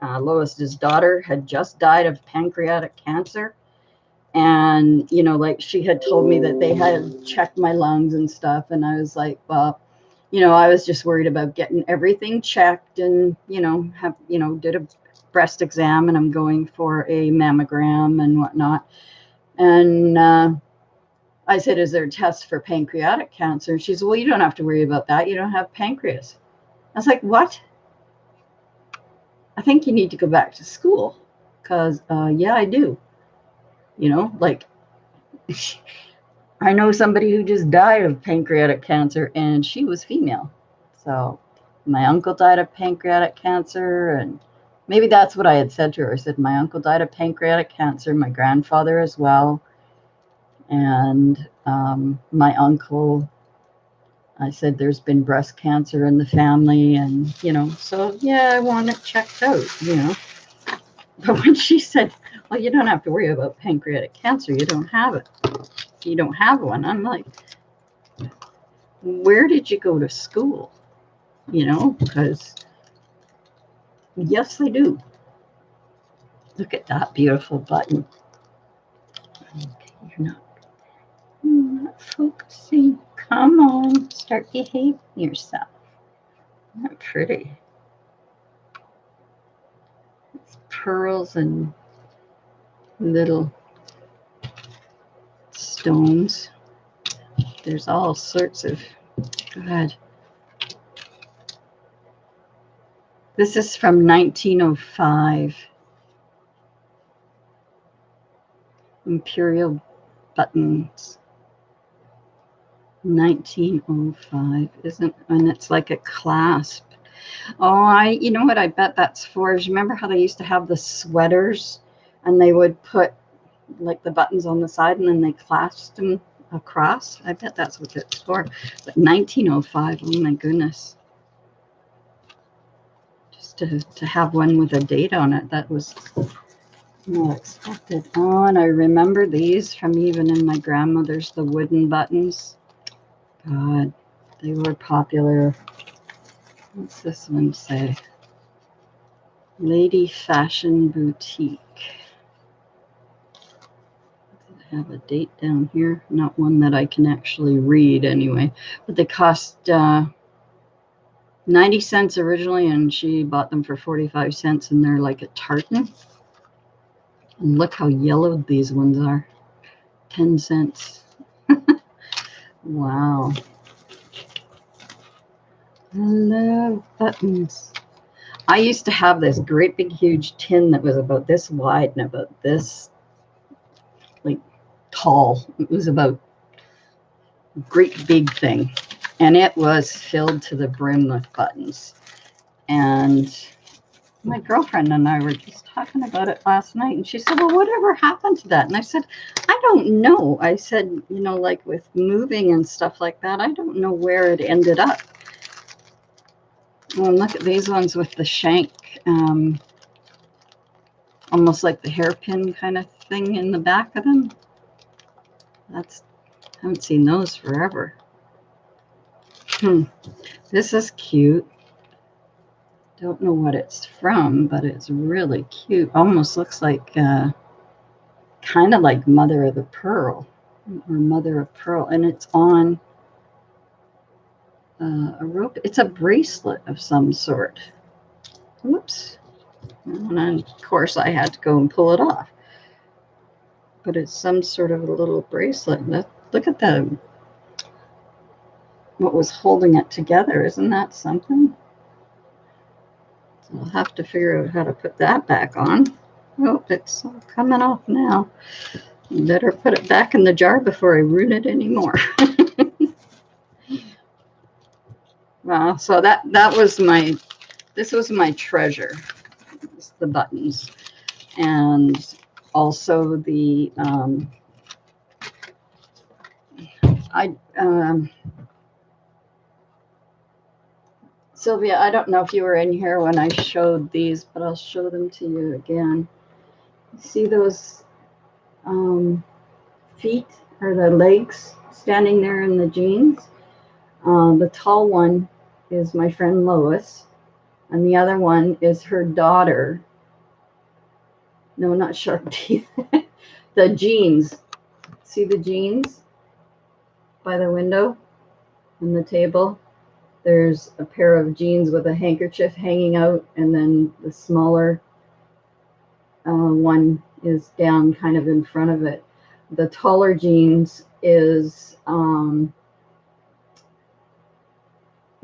Speaker 1: Lois's daughter, had just died of pancreatic cancer. And, you know, like she had told me that they had checked my lungs and stuff. And I was like, well, you know, I was just worried about getting everything checked and, you know, did a breast exam and I'm going for a mammogram and whatnot. And I said, is there a test for pancreatic cancer? She said, well, you don't have to worry about that. You don't have pancreas. I was like, what? I think you need to go back to school because, yeah, I do. You know, like I know somebody who just died of pancreatic cancer and she was female. So my uncle died of pancreatic cancer, and maybe that's what I had said to her. I said, my uncle died of pancreatic cancer, my grandfather as well. And my uncle, I said, there's been breast cancer in the family. And, you know, so yeah, I want it checked out, you know. But when she said, well, you don't have to worry about pancreatic cancer, you don't have it. You don't have one. I'm like, where did you go to school? You know, because yes, I do. Look at that beautiful button. Okay, you're not focusing. Come on, start behaving yourself. Isn't that pretty? It's pearls and little stones. There's all sorts of, God. This is from 1905. Imperial buttons. 1905, isn't, and it's like a clasp. Oh, you know what I bet that's for is, remember how they used to have the sweaters and they would put like the buttons on the side and then they clasped them across? I bet that's what it's for. But 1905, oh my goodness. Just to have one with a date on it, that was not expected. Oh, and I remember these from even in my grandmother's, the wooden buttons. God, they were popular. What's this one say? Lady Fashion Boutique. I have a date down here. Not one that I can actually read anyway. But they cost 90 cents originally, and she bought them for 45 cents, and they're like a tartan. And look how yellowed these ones are. 10 cents. Wow. I love buttons. I used to have this great big huge tin that was about this wide and about this like tall. It was about a great big thing. And it was filled to the brim with buttons. And my girlfriend and I were just talking about it last night. And she said, well, whatever happened to that? And I said, I don't know. I said, you know, like with moving and stuff like that, I don't know where it ended up. Well, look at these ones with the shank, almost like the hairpin kind of thing in the back of them. That's Haven't seen those forever. This is cute. Don't know what it's from, but it's really cute. Almost looks like kind of like mother of the pearl or mother of pearl, and it's on a rope. It's a bracelet of some sort. Whoops. And then, of course, I had to go and pull it off. But it's some sort of a little bracelet. Look at what was holding it together. Isn't that something? So I'll have to figure out how to put that back on. Oh, it's all coming off now. Better put it back in the jar before I ruin it anymore. Well, so this was my treasure. It's the buttons. And also the Sylvia, I don't know if you were in here when I showed these, but I'll show them to you again. See those feet or the legs standing there in the jeans? The tall one is my friend Lois, and the other one is her daughter. No, not sharp teeth. The jeans. See the jeans by the window on the table? There's a pair of jeans with a handkerchief hanging out, and then the smaller one is down kind of in front of it. The taller jeans is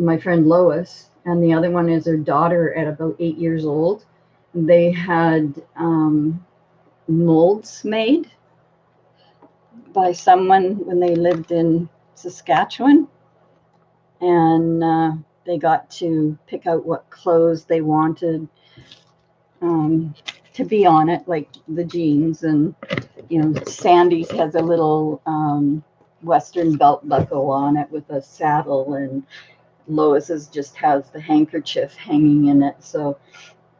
Speaker 1: my friend Lois, and the other one is her daughter at about 8 years old. They had molds made by someone when they lived in Saskatchewan, and they got to pick out what clothes they wanted to be on it, like the jeans. And Sandy's has a little Western belt buckle on it with a saddle, and Lois's just has the handkerchief hanging in it. So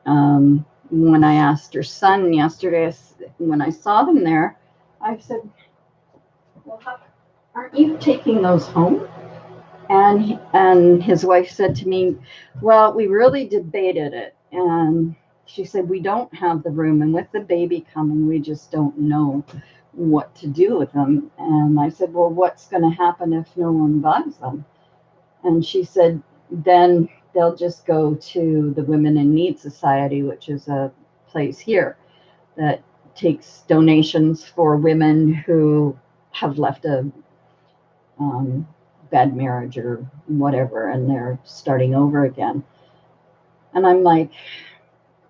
Speaker 1: when I asked her son yesterday, when I saw them there, I said, well, aren't you taking those home? And his wife said to me, well, we really debated it. And she said, we don't have the room. And with the baby coming, we just don't know what to do with them. And I said, well, what's going to happen if no one buys them? And she said, then they'll just go to the Women in Need Society, which is a place here that takes donations for women who have left a bad marriage or whatever, and they're starting over again. And I'm like,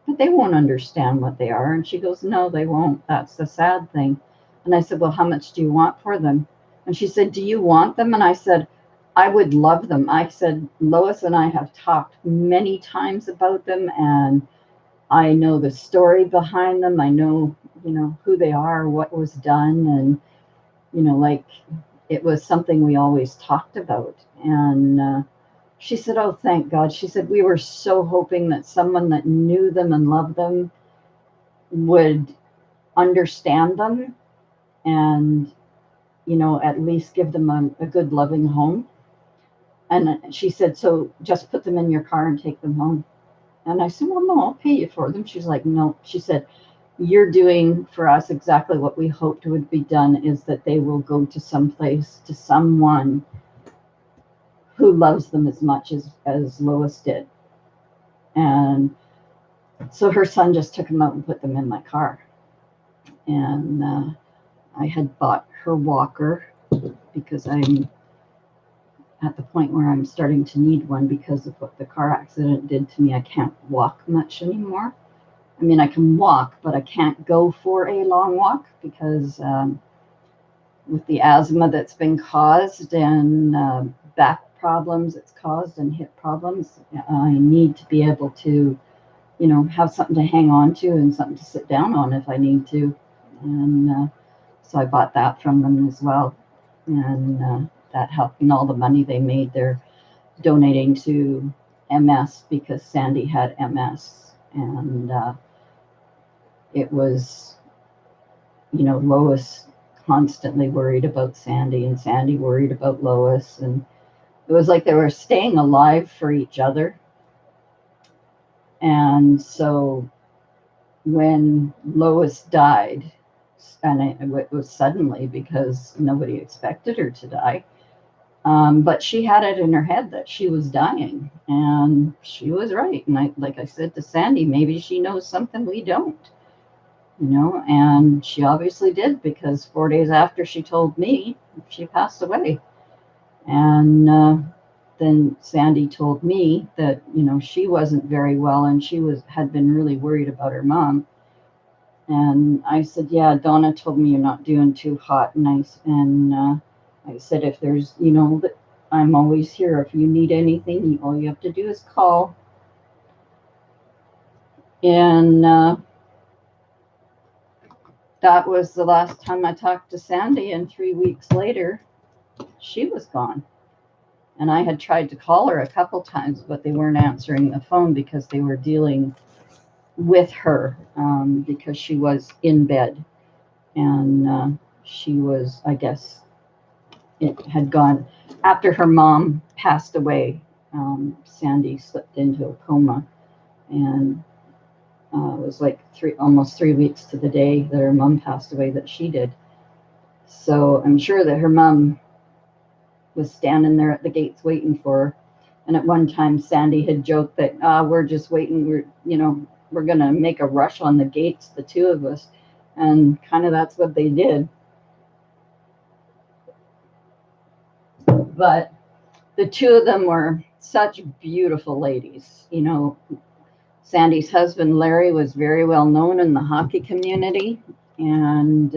Speaker 1: but they won't understand what they are. And she goes, no, they won't. That's the sad thing. And I said, well, how much do you want for them? And she said, do you want them? And I said, I would love them. I said, Lois and I have talked many times about them, and I know the story behind them. I know, who they are, what was done, and, like, it was something we always talked about. And she said, oh, thank God. She said, we were so hoping that someone that knew them and loved them would understand them and, at least give them a good, loving home. And she said, so just put them in your car and take them home. And I said, well, no, I'll pay you for them. She's like, no. She said, you're doing for us exactly what we hoped would be done, is that they will go to some place, to someone who loves them as much as Lois did. And so her son just took them out and put them in my car. And I had bought her walker because I'm at the point where I'm starting to need one because of what the car accident did to me. I can't walk much anymore. I mean, I can walk, but I can't go for a long walk because with the asthma that's been caused and back problems it's caused and hip problems, I need to be able to, have something to hang on to and something to sit down on if I need to. And so I bought that from them as well. And that helped. And all the money they made, they're donating to MS because Sandy had MS. And it was, Lois constantly worried about Sandy, and Sandy worried about Lois, and it was like they were staying alive for each other. And so when Lois died, and it was suddenly because nobody expected her to die, but she had it in her head that she was dying, and she was right. And like I said to Sandy, maybe she knows something we don't, and she obviously did, because 4 days after she told me, she passed away. And then Sandy told me that, she wasn't very well, and she had been really worried about her mom. And I said, yeah, Donna told me you're not doing too hot. And I said, if there's, that I'm always here. If you need anything, all you have to do is call. And that was the last time I talked to Sandy. And 3 weeks later, she was gone. And I had tried to call her a couple times, but they weren't answering the phone because they were dealing with her, because she was in bed. And she was, I guess, it had gone after her mom passed away. Sandy slipped into a coma, and it was like almost 3 weeks to the day that her mom passed away that she did. So I'm sure that her mom was standing there at the gates waiting for her. And at one time, Sandy had joked that we're just waiting. We're going to make a rush on the gates, the two of us. And kind of that's what they did. But the two of them were such beautiful ladies. Sandy's husband, Larry, was very well known in the hockey community. And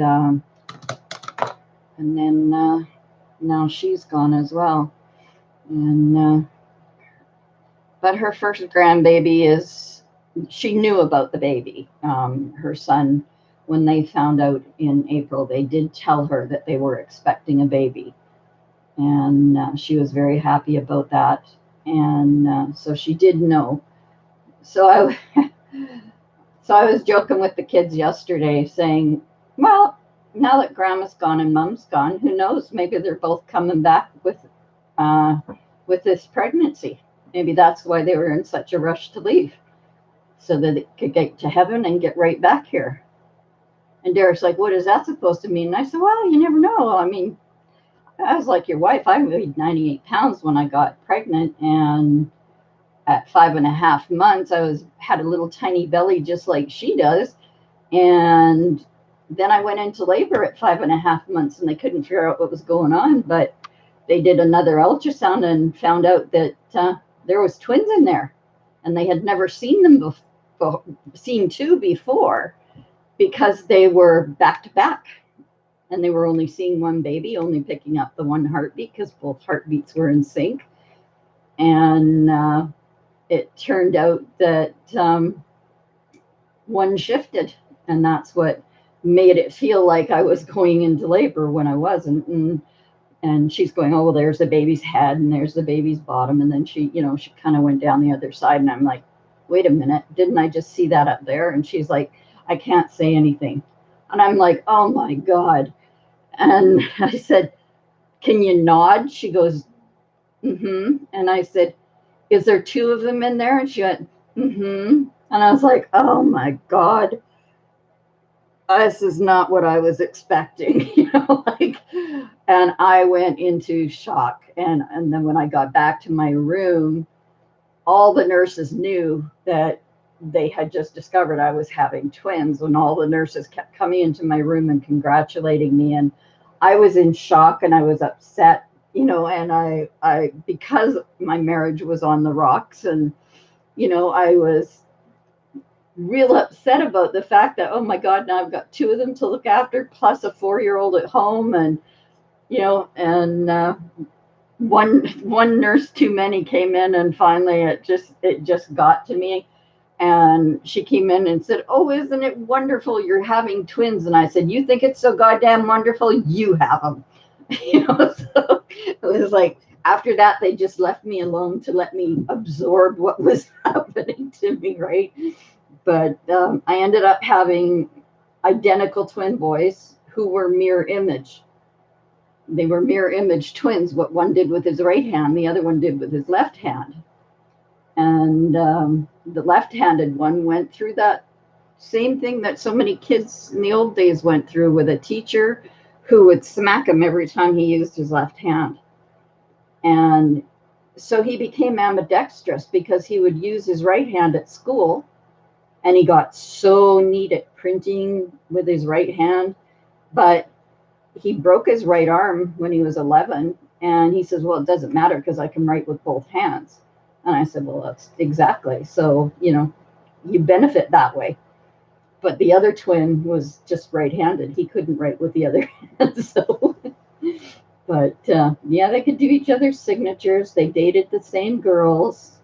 Speaker 1: then now she's gone as well. And but her first grandbaby she knew about the baby. Her son, when they found out in April, they did tell her that they were expecting a baby. And she was very happy about that. And so she did know. So I was joking with the kids yesterday, saying, well, now that Grandma's gone and Mom's gone, who knows? Maybe they're both coming back with this pregnancy. Maybe that's why they were in such a rush to leave, so that it could get to heaven and get right back here. And Derek's like, what is that supposed to mean? And I said, well, you never know. I mean, I was like your wife. I weighed 98 pounds when I got pregnant, and at 5.5 months, I had a little tiny belly just like she does. And then I went into labor at 5.5 months, and they couldn't figure out what was going on. But they did another ultrasound and found out that there was twins in there, and they had never seen them seen two before, because they were back to back, and they were only seeing one baby, only picking up the one heartbeat because both heartbeats were in sync. And it turned out that one shifted, and that's what made it feel like I was going into labor when I wasn't. And she's going, oh, well, there's the baby's head and there's the baby's bottom. And then she kind of went down the other side. And I'm like, wait a minute, didn't I just see that up there? And she's like, I can't say anything. And I'm like, oh my God. And I said, can you nod? She goes, mm-hmm. And I said, is there two of them in there? And she went, mm-hmm. And I was like, oh my God, this is not what I was expecting, and I went into shock. And then when I got back to my room, all the nurses knew that they had just discovered I was having twins, and all the nurses kept coming into my room and congratulating me. And I was in shock, and I was upset, and I because my marriage was on the rocks, and I was real upset about the fact that, oh my God, now I've got two of them to look after, plus a 4-year-old at home. And one nurse too many came in, and finally it just got to me. And she came in and said, oh, isn't it wonderful you're having twins? And I said, you think it's so goddamn wonderful? You have them. So it was like, after that, they just left me alone to let me absorb what was happening to me, right? But I ended up having identical twin boys who were mirror image. They were mirror image twins. What one did with his right hand, the other one did with his left hand. And the left-handed one went through that same thing that so many kids in the old days went through, with a teacher who would smack him every time he used his left hand. And so he became ambidextrous because he would use his right hand at school, and he got so neat at printing with his right hand. But he broke his right arm when he was 11, and he says, well, it doesn't matter because I can write with both hands. And I said, well, that's exactly. So, you know, you benefit that way. But the other twin was just right-handed. He couldn't write with the other hand. So, but yeah, they could do each other's signatures. They dated the same girls.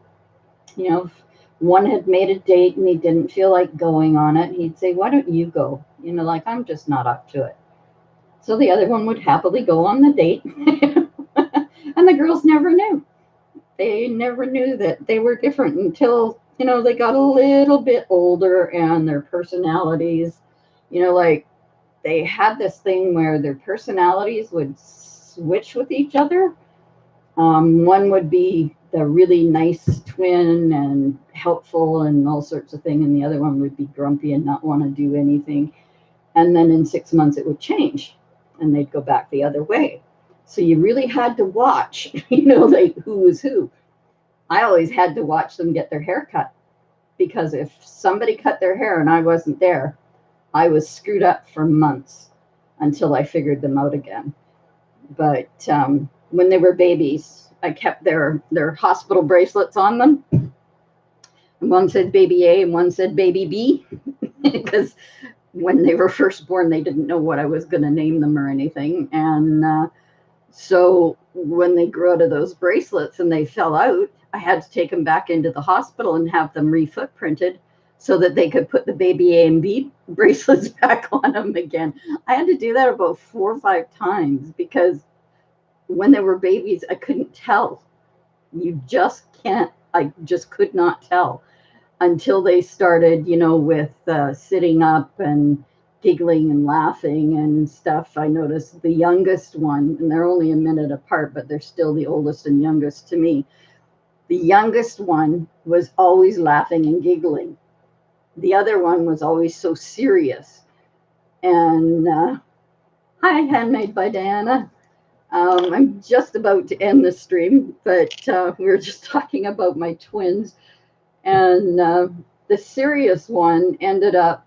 Speaker 1: You know, if one had made a date and he didn't feel like going on it, he'd say, why don't you go? You know, like, I'm just not up to it. So the other one would happily go on the date. And the girls never knew. They never knew that they were different until, you know, they got a little bit older and their personalities, you know, like they had this thing where their personalities would switch with each other. One would be the really nice twin and helpful and all sorts of things, and the other one would be grumpy and not want to do anything. And then in 6 months it would change and they'd go back the other way. So you really had to watch, you know, like who was who. I always had to watch them get their hair cut, because if somebody cut their hair and I wasn't there, I was screwed up for months until I figured them out again. But when they were babies, I kept their hospital bracelets on them. And one said baby A and one said baby B, because when they were first born, they didn't know what I was going to name them or anything. And so when they grew out of those bracelets and they fell out, I had to take them back into the hospital and have them re-footprinted so that they could put the baby A and B bracelets back on them again. I had to do that about 4 or 5 times, because when they were babies, I couldn't tell. You just can't, I just could not tell until they started, you know, with sitting up and giggling and laughing and stuff. I noticed the youngest one, and they're only a minute apart, but they're still the oldest and youngest to me. The youngest one was always laughing and giggling. The other one was always so serious. And hi, Handmade by Diana. I'm just about to end the stream, but we were just talking about my twins. And the serious one ended up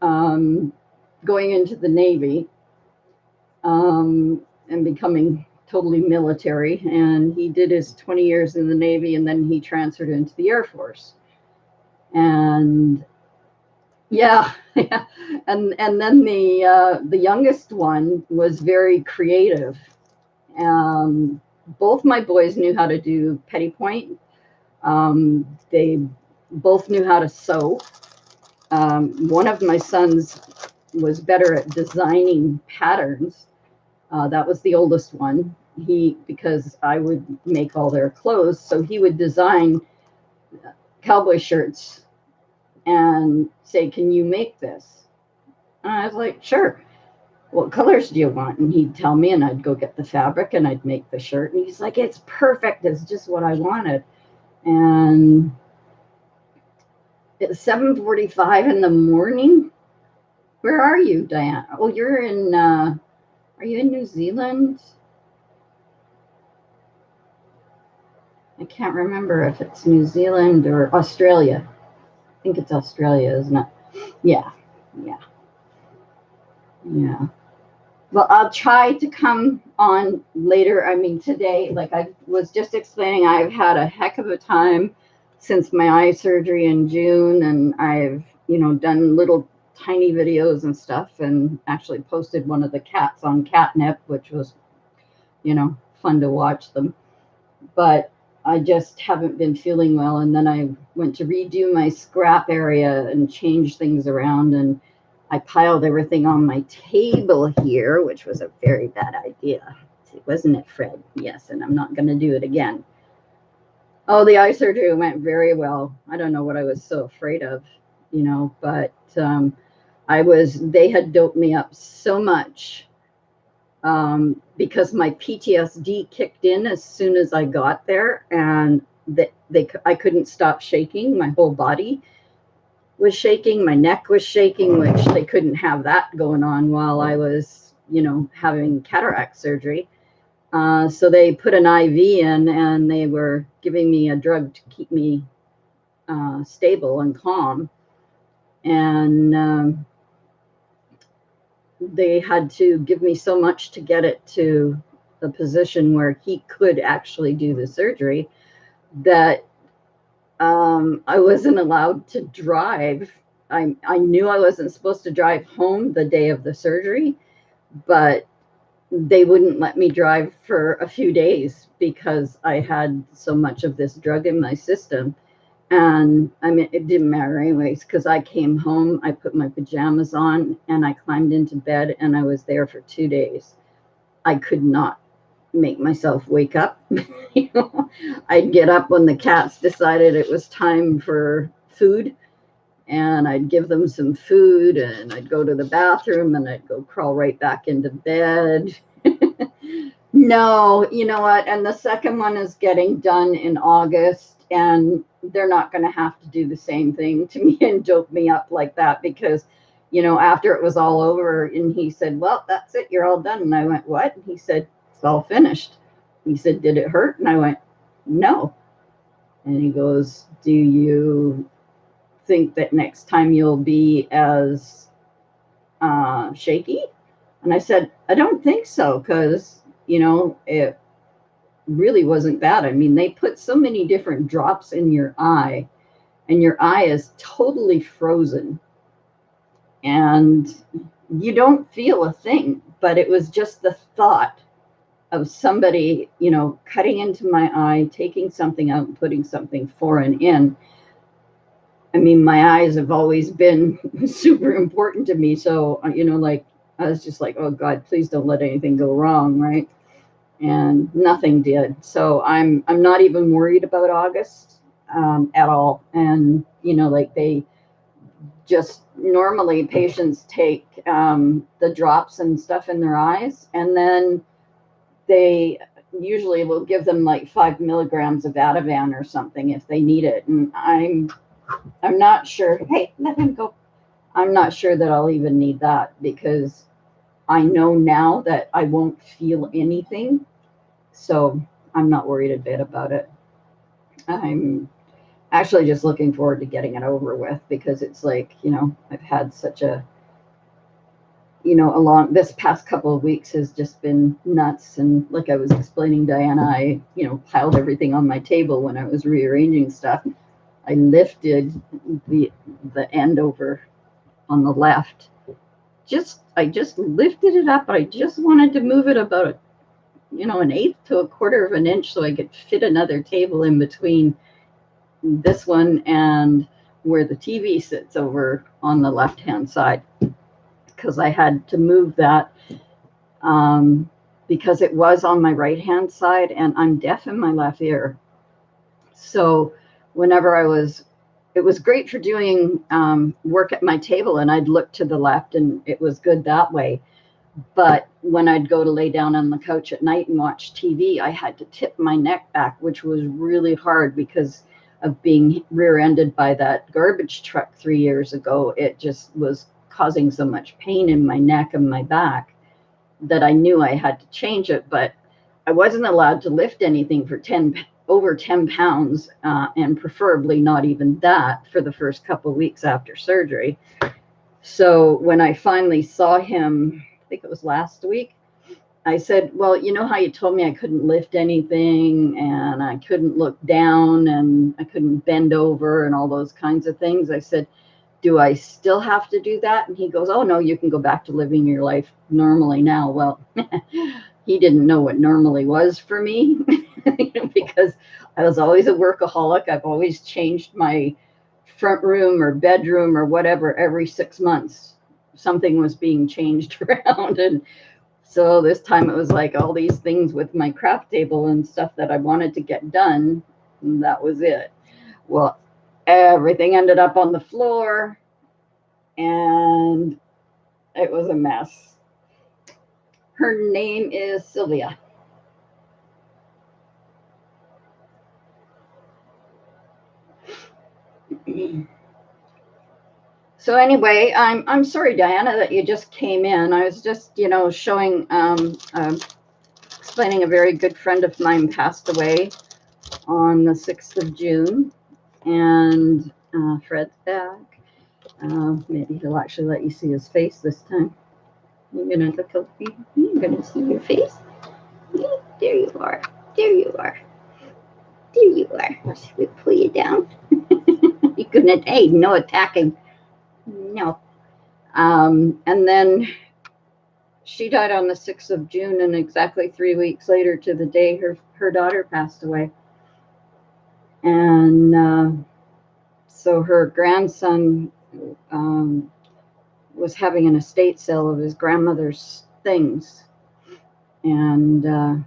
Speaker 1: going into the Navy and becoming totally military. And he did his 20 years in the Navy, and then he transferred into the Air Force. And yeah, yeah. And then the youngest one was very creative. Both my boys knew how to do petty point. They both knew how to sew. One of my sons was better at designing patterns. That was the oldest one. Because I would make all their clothes, so he would design cowboy shirts and say, can you make this? And I was like, sure. What colors do you want? And he'd tell me, and I'd go get the fabric and I'd make the shirt. And he's like, it's perfect. It's just what I wanted. And it's 7:45 in the morning. Where are you, Diane? Oh, you're in, are you in New Zealand? I can't remember if it's New Zealand or Australia. I think it's Australia, isn't it? Yeah, yeah, yeah. Well, I'll try to come on later. I mean, today, like I was just explaining, I've had a heck of a time since my eye surgery in June, and I've, you know, done little tiny videos and stuff, and actually posted one of the cats on catnip, which was, you know, fun to watch them. But I just haven't been feeling well. And then I went to redo my scrap area and change things around. And I piled everything on my table here, which was a very bad idea. Wasn't it, Fred? Yes, and I'm not going to do it again. Oh, the eye surgery went very well. I don't know what I was so afraid of, you know, but They had doped me up so much because my PTSD kicked in as soon as I got there, and I couldn't stop shaking. My whole body was shaking. My neck was shaking, which they couldn't have that going on while I was, having cataract surgery. So they put an IV in, and they were giving me a drug to keep me stable and calm. And they had to give me so much to get it to the position where he could actually do the surgery that I wasn't allowed to drive. I knew I wasn't supposed to drive home the day of the surgery, but they wouldn't let me drive for a few days because I had so much of this drug in my system. And I mean, it didn't matter anyways, because I came home, I put my pajamas on, and I climbed into bed, and I was there for 2 days. I could not make myself wake up. I'd get up when the cats decided it was time for food, and I'd give them some food, and I'd go to the bathroom, and I'd go crawl right back into bed. No, you know what? And the second one is getting done in August, and they're not going to have to do the same thing to me and dope me up like that because, after it was all over, and he said, "Well, that's it. You're all done." And I went, "What?" And he said, "It's all finished." He said, "Did it hurt?" And I went, "No." And he goes, "Do you think that next time you'll be as shaky?" And I said, "I don't think so, because, it really wasn't bad. I mean, they put so many different drops in your eye, and your eye is totally frozen, and you don't feel a thing. But it was just the thought of somebody, cutting into my eye, taking something out and putting something foreign in. I mean, my eyes have always been super important to me. So, like, I was just like, oh God, please don't let anything go wrong, right? And nothing did. So I'm not even worried about August at all. And, like, they just normally patients take the drops and stuff in their eyes, and then they usually will give them like 5 milligrams of Ativan or something if they need it. And I'm not sure. Hey, let him go. I'm not sure that I'll even need that, because I know now that I won't feel anything. So I'm not worried a bit about it. I'm actually just looking forward to getting it over with, because it's like, I've had such a, along this past couple of weeks has just been nuts. And like I was explaining, Diana, I, piled everything on my table when I was rearranging stuff. I lifted the end over on the left. I just lifted it up. I just wanted to move it about, an eighth to a quarter of an inch so I could fit another table in between this one and where the TV sits over on the left-hand side, because I had to move that because it was on my right-hand side, and I'm deaf in my left ear. So whenever it was great for doing work at my table, and I'd look to the left, and it was good that way. But when I'd go to lay down on the couch at night and watch TV, I had to tip my neck back, which was really hard because of being rear-ended by that garbage truck 3 years ago. It just was causing so much pain in my neck and my back that I knew I had to change it. But I wasn't allowed to lift anything for over 10 pounds, and preferably not even that for the first couple of weeks after surgery. So when I finally saw him, I think it was last week, I said, "Well, you know how you told me I couldn't lift anything, and I couldn't look down, and I couldn't bend over, and all those kinds of things?" I said, "Do I still have to do that?" And he goes, "Oh, no, you can go back to living your life normally now." Well, he didn't know what normally was for me because I was always a workaholic. I've always changed my front room or bedroom or whatever every 6 months. Something was being changed around. And so this time it was like all these things with my craft table and stuff that I wanted to get done. And that was it. Well, everything ended up on the floor. and it was a mess. Her name is Sylvia. So anyway, I'm sorry, Diana, that you just came in. I was just, showing, explaining a very good friend of mine passed away on the 6th of June, and Fred's back. Maybe he'll actually let you see his face this time. You're gonna look over me. You're gonna see your face. There you are. There you are. There you are. We pull you down. You're gonna. Hey, no attacking. No. And then she died on the 6th of June, and exactly 3 weeks later to the day her daughter passed away. And so her grandson was having an estate sale of his grandmother's things. And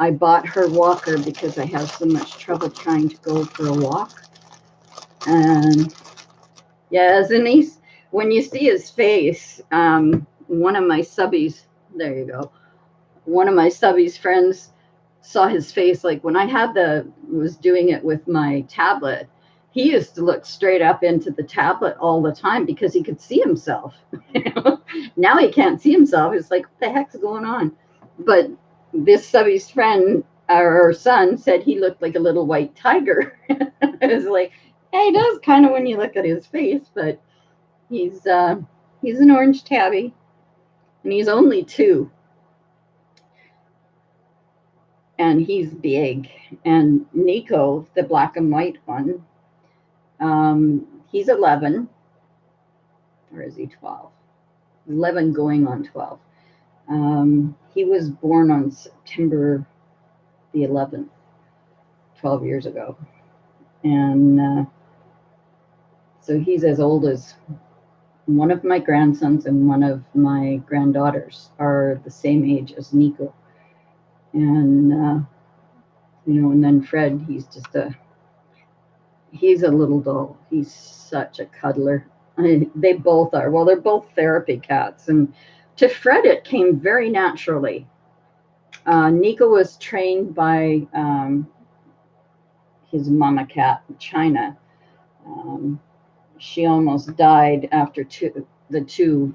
Speaker 1: I bought her walker because I have so much trouble trying to go for a walk. And yeah, Denise, when you see his face, one of my subbies, there you go, one of my subbies friends saw his face. Like when I was doing it with my tablet, he used to look straight up into the tablet all the time because he could see himself. Now he can't see himself. It's like, what the heck's going on? But this subby's friend, or son, said he looked like a little white tiger. I was like, yeah, he does kind of when you look at his face, but he's an orange tabby, and he's only 2. And he's big. And Nico, the black and white one, he's 11, or is he 12? 11 going on 12. He was born on September the 11th, 12 years ago. And so he's as old as one of my grandsons, and one of my granddaughters are the same age as Nico. And, and then Fred, he's a little doll. He's such a cuddler. They both are. Well, they're both therapy cats. And to Fred, it came very naturally. Nico was trained by his mama cat, China. She almost died after the two.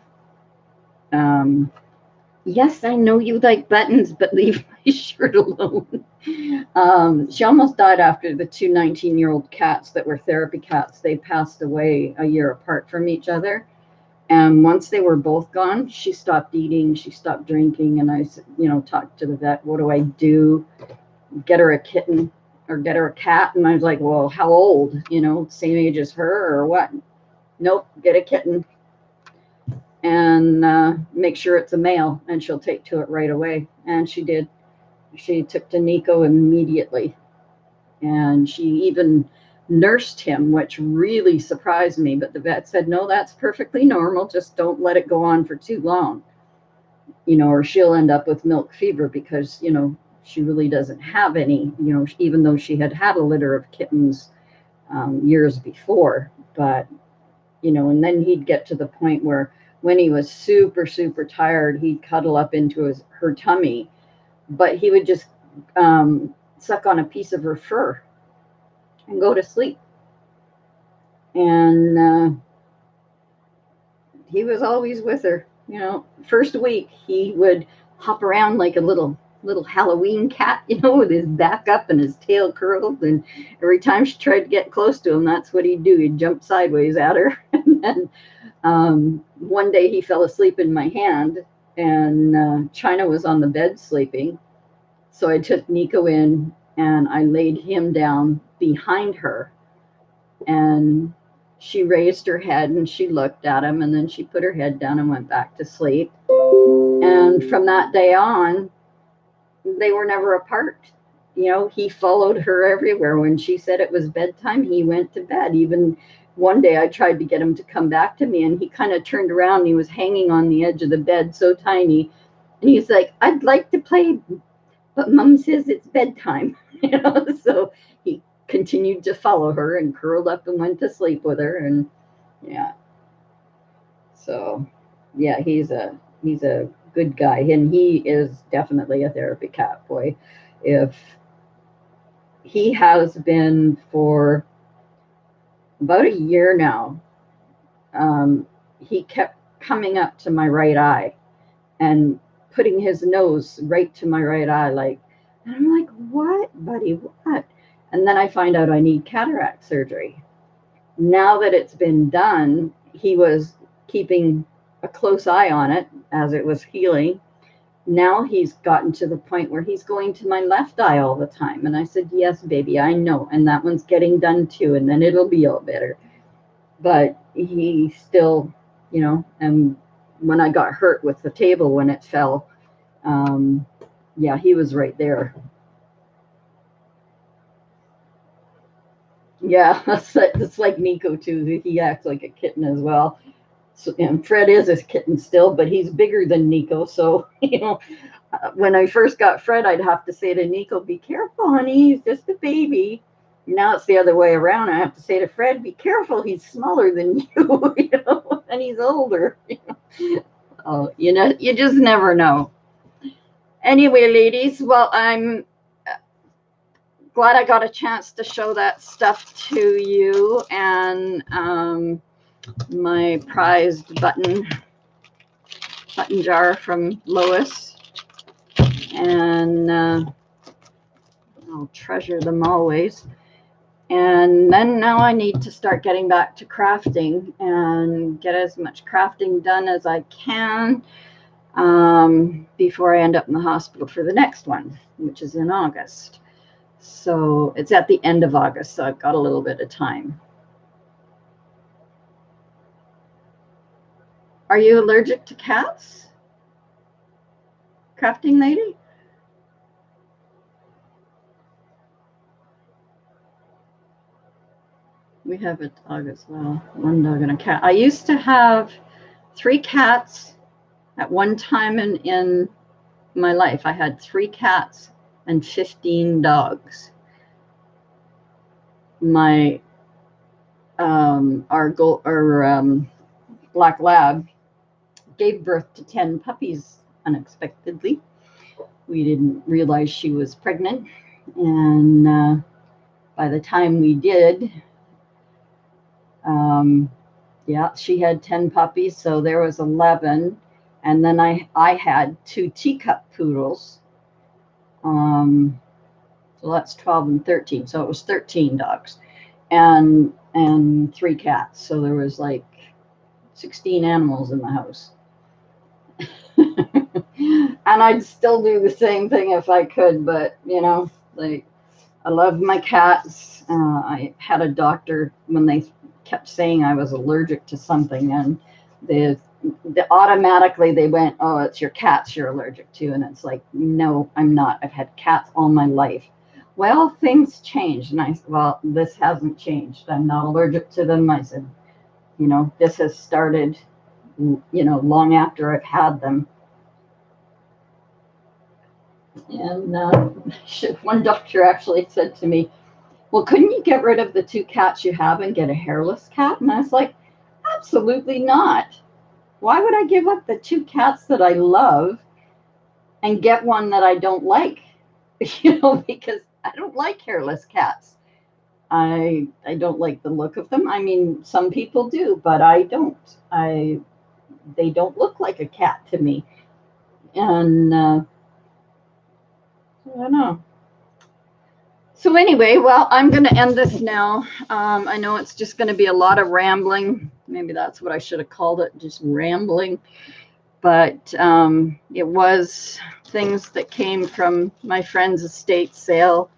Speaker 1: Yes, I know you like buttons, but leave my shirt alone. She almost died after the 2 19-year-old cats that were therapy cats. They passed away a year apart from each other. And once they were both gone, she stopped eating, she stopped drinking. And I, talked to the vet, what do I do? Get her a kitten or get her a cat? And I was like, well, how old? Same age as her or what? Nope, get a kitten. And make sure it's a male, and she'll take to it right away. And she did. She took to Nico immediately. And she even nursed him, which really surprised me. But the vet said, no, that's perfectly normal. Just don't let it go on for too long, or she'll end up with milk fever because, she really doesn't have any, even though she had a litter of kittens years before. But, and then he'd get to the point where when he was super, super tired, he'd cuddle up into her tummy, but he would just suck on a piece of her fur and go to sleep. And he was always with her. First week he would hop around like a little Halloween cat, with his back up and his tail curled. And every time she tried to get close to him, that's what he'd do. He'd jump sideways at her. And then one day he fell asleep in my hand, and China was on the bed sleeping. So I took Nico in and I laid him down behind her, and she raised her head and she looked at him, and then she put her head down and went back to sleep. And from that day on, they were never apart. He followed her everywhere. When she said it was bedtime, he went to bed. Even one day I tried to get him to come back to me, and he kind of turned around and he was hanging on the edge of the bed, so tiny. And he's like, I'd like to play, but Mom says it's bedtime. So he continued to follow her and curled up and went to sleep with her. And yeah, So yeah, he's a good guy, and he is definitely a therapy cat boy. If he has been for about a year now, he kept coming up to my right eye and putting his nose right to my right eye, like, and I'm like, what, buddy, what? And then I find out I need cataract surgery. Now that it's been done, he was keeping a close eye on it as it was healing. Now he's gotten to the point where he's going to my left eye all the time. And I said, yes, baby, I know. And that one's getting done too. And then it'll be all better. But he still, and when I got hurt with the table when it fell, yeah, he was right there. Yeah, it's like Nico too. He acts like a kitten as well. So, and Fred is a kitten still, but he's bigger than Nico. So, when I first got Fred, I'd have to say to Nico, be careful, honey, he's just a baby. Now it's the other way around. I have to say to Fred, be careful, he's smaller than you, and he's older. Oh, you just never know. Anyway, ladies, well, I'm glad I got a chance to show that stuff to you, and my prized button jar from Lois, and I'll treasure them always. And then now I need to start getting back to crafting and get as much crafting done as I can before I end up in the hospital for the next one, which is in August. So it's at the end of August, so I've got a little bit of time. Are you allergic to cats, crafting lady? We have a dog as well. One dog and a cat. I used to have 3 cats at one time in my life. I had 3 cats and 15 dogs. My our black lab gave birth to 10 puppies unexpectedly. We didn't realize she was pregnant, and by the time we did, yeah, she had 10 puppies, so there was 11. And then I had 2 teacup poodles. So that's 12 and 13. So it was 13 dogs and 3 cats. So there was like 16 animals in the house. And I'd still do the same thing if I could, but like, I love my cats. I had a doctor when they kept saying I was allergic to something, and they automatically they went, oh, it's your cats you're allergic to. And it's like, no, I'm not. I've had cats all my life. Well, things changed. And I said, well, this hasn't changed. I'm not allergic to them. I said, this has started, long after I've had them. And one doctor actually said to me, well, couldn't you get rid of the 2 cats you have and get a hairless cat? And I was like, absolutely not. Why would I give up the 2 cats that I love and get one that I don't like? Because I don't like hairless cats. I don't like the look of them. I mean, some people do, but I don't. They don't look like a cat to me. And I don't know. So anyway, well, I'm going to end this now. I know it's just going to be a lot of rambling. Maybe that's what I should have called it, just rambling. But it was things that came from my friend's estate sale.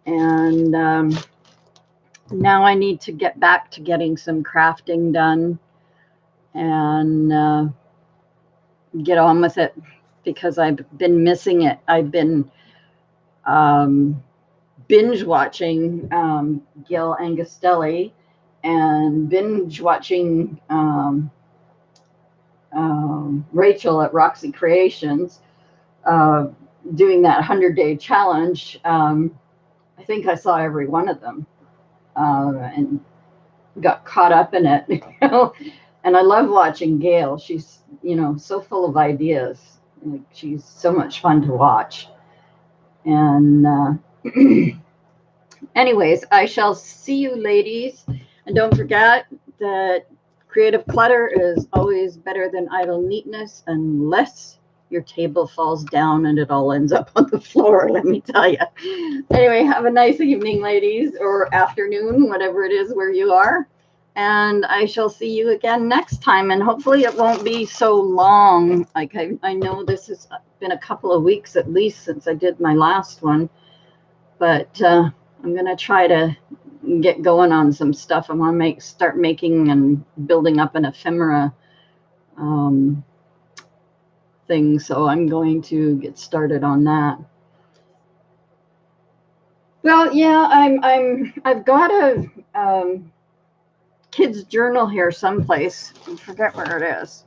Speaker 1: And now I need to get back to getting some crafting done and get on with it, because I've been missing it. I've been binge watching Gil Angustelli and binge watching Rachel at Roxy Creations doing that 100-day challenge. I think I saw every one of them and got caught up in it, And I love watching Gail. She's, you know, so full of ideas. Like, she's so much fun to watch. And anyways, I shall see you ladies. And don't forget that creative clutter is always better than idle neatness, unless your table falls down and it all ends up on the floor, let me tell you. Anyway, have a nice evening, ladies, or afternoon, whatever it is where you are. And I shall see you again next time. And hopefully it won't be so long. Like, I know this has been a couple of weeks at least since I did my last one. But I'm going to try to get going on some stuff. I want to start making and building up an ephemera thing. So I'm going to get started on that. Well, yeah, I've got a kid's journal here someplace. I forget where it is.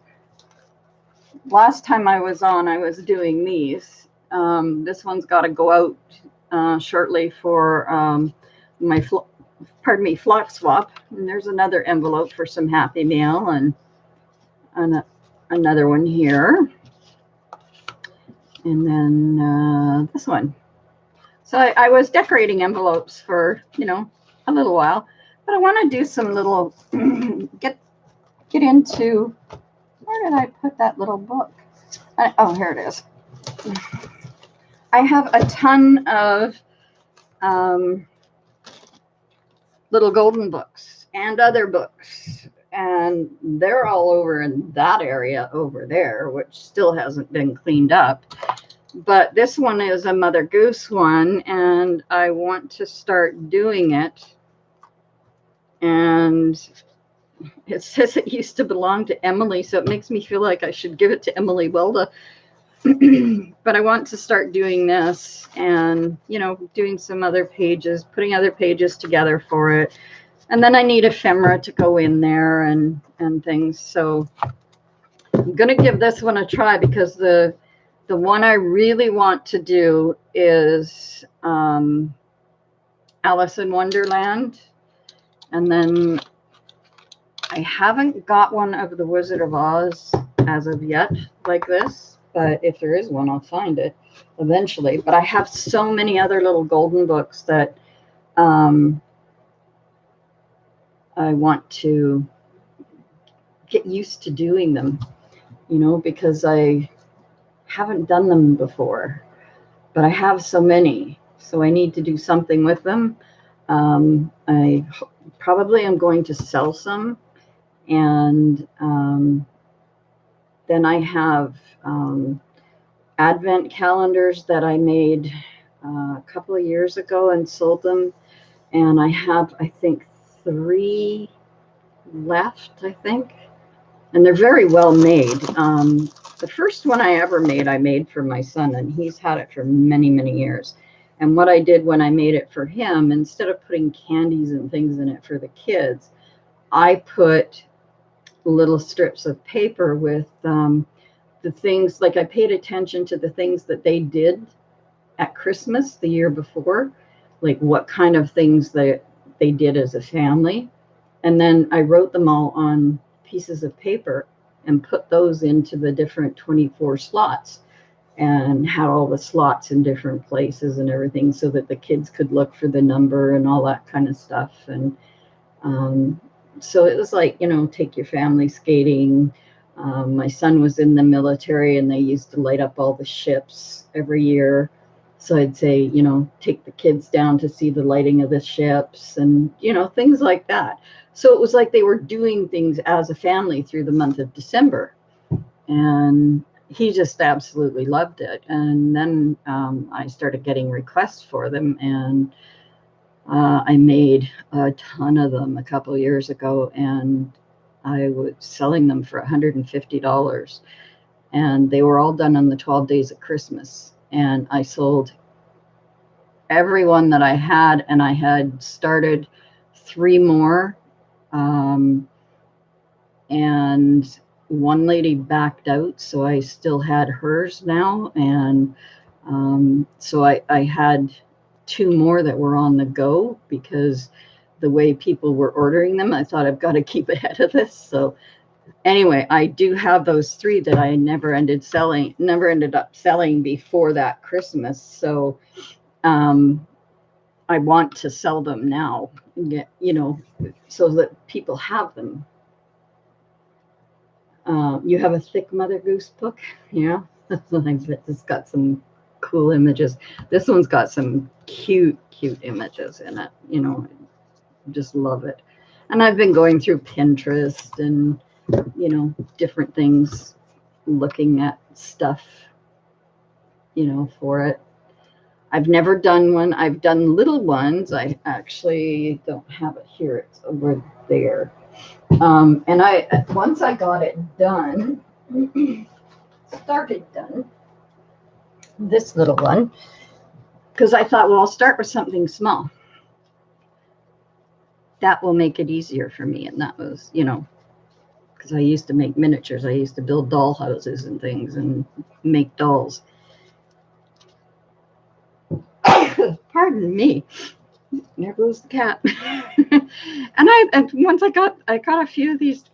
Speaker 1: Last time I was on, I was doing these. This one's got to go out shortly for my flock swap. And there's another envelope for some Happy Mail, and another one here, and then this one. So I was decorating envelopes for, you know, a little while, but I want to do some little get into, where did I put that little book? Oh, here it is. I have a ton of little golden books and other books, and they're all over in that area over there, which still hasn't been cleaned up. But this one is a Mother Goose one, and I want to start doing it. And it says it used to belong to Emily, so it makes me feel like I should give it to Emily Wilda. But I want to start doing this and, you know, doing some other pages, putting other pages together for it. And then I need ephemera to go in there and things. So I'm going to give this one a try, because the one I really want to do is Alice in Wonderland. And then I haven't got one of the Wizard of Oz as of yet, like this. But if there is one, I'll find it eventually. But I have so many other little golden books that I want to get used to doing them, you know, because I haven't done them before. But I have so many, so I need to do something with them. I probably am going to sell some. And then I have Advent calendars that I made a couple of years ago and sold them. And I have, I think, 3 left, I think. And they're very well made. The first one I ever made, I made for my son, and he's had it for many, many years. And what I did when I made it for him, instead of putting candies and things in it for the kids, I put little strips of paper with the things, like I paid attention to the things that they did at Christmas the year before, like what kind of things they did as a family. And then I wrote them all on pieces of paper and put those into the different 24 slots, and had all the slots in different places and everything, so that the kids could look for the number and all that kind of stuff. And so it was like, you know, take your family skating. My son was in the military, and they used to light up all the ships every year. So I'd say, you know, take the kids down to see the lighting of the ships, and, you know, things like that. So it was like they were doing things as a family through the month of December. And he just absolutely loved it. And then I started getting requests for them, and I made a ton of them a couple of years ago, and I was selling them for $150. And they were all done on the 12 days of Christmas. And I sold every one that I had, and I had started 3 more. And one lady backed out, so I still had hers now. And so I had 2 more that were on the go, because the way people were ordering them, I thought, I've got to keep ahead of this. So Anyway, I do have those 3 that I never ended up selling before that Christmas. So I want to sell them now and get, so that people have them. You have a thick Mother Goose book? Yeah. It's got some cool images. This one's got some cute images in it. Just love it. And I've been going through Pinterest and, different things, looking at stuff, for it. I've never done one. I've done little ones. I actually don't have it here. It's over there. And once I got it done, this little one, because I thought, well, I'll start with something small. That will make it easier for me. And that was, because I used to make miniatures. I used to build doll houses and things and make dolls. Pardon me. There goes the cat. and once I got a few of these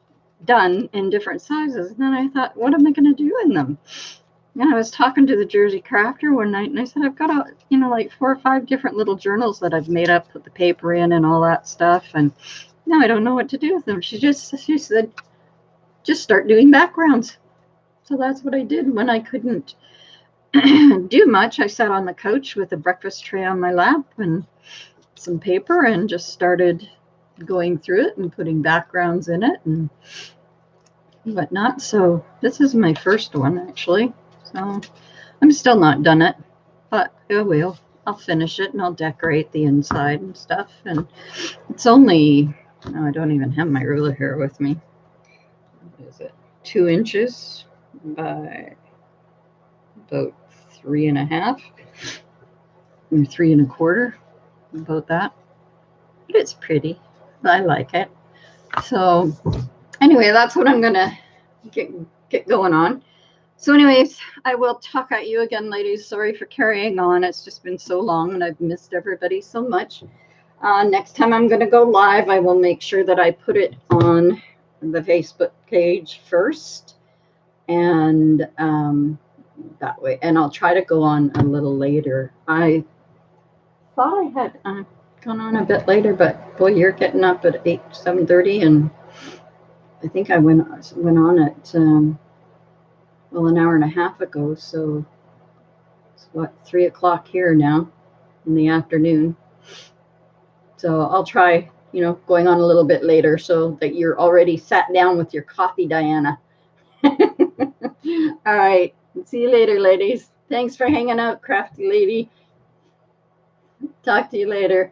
Speaker 1: done in different sizes, and then I thought, what am I going to do in them? And I was talking to the Jersey Crafter one night, and I said, I've got like 4 or 5 different little journals that I've made up, put the paper in and all that stuff, and now I don't know what to do with them. She said, just start doing backgrounds. So that's what I did when I couldn't do much. I sat on the couch with a breakfast tray on my lap and some paper and just started going through it and putting backgrounds in it and whatnot. So this is my first one, actually. So I'm still not done it, but I will. I'll finish it and I'll decorate the inside and stuff. And it's only, I don't even have my ruler here with me. What is it? 2 inches by about 3.5 or 3.25, about that. But it's pretty. I like it. So anyway, that's what I'm gonna get going on. So anyways, I will talk at you again, ladies. Sorry for carrying on. It's just been so long and I've missed everybody so much. Next time I'm going to go live, I will make sure that I put it on the Facebook page first. And that way. And I'll try to go on a little later. I thought I had gone on a bit later, but boy, you're getting up at 7:30, and I think I went on at well, an hour and a half ago. So it's what, 3 o'clock here now in the afternoon. So I'll try, going on a little bit later so that you're already sat down with your coffee, Diana. All right. See you later, ladies. Thanks for hanging out, crafty lady. Talk to you later.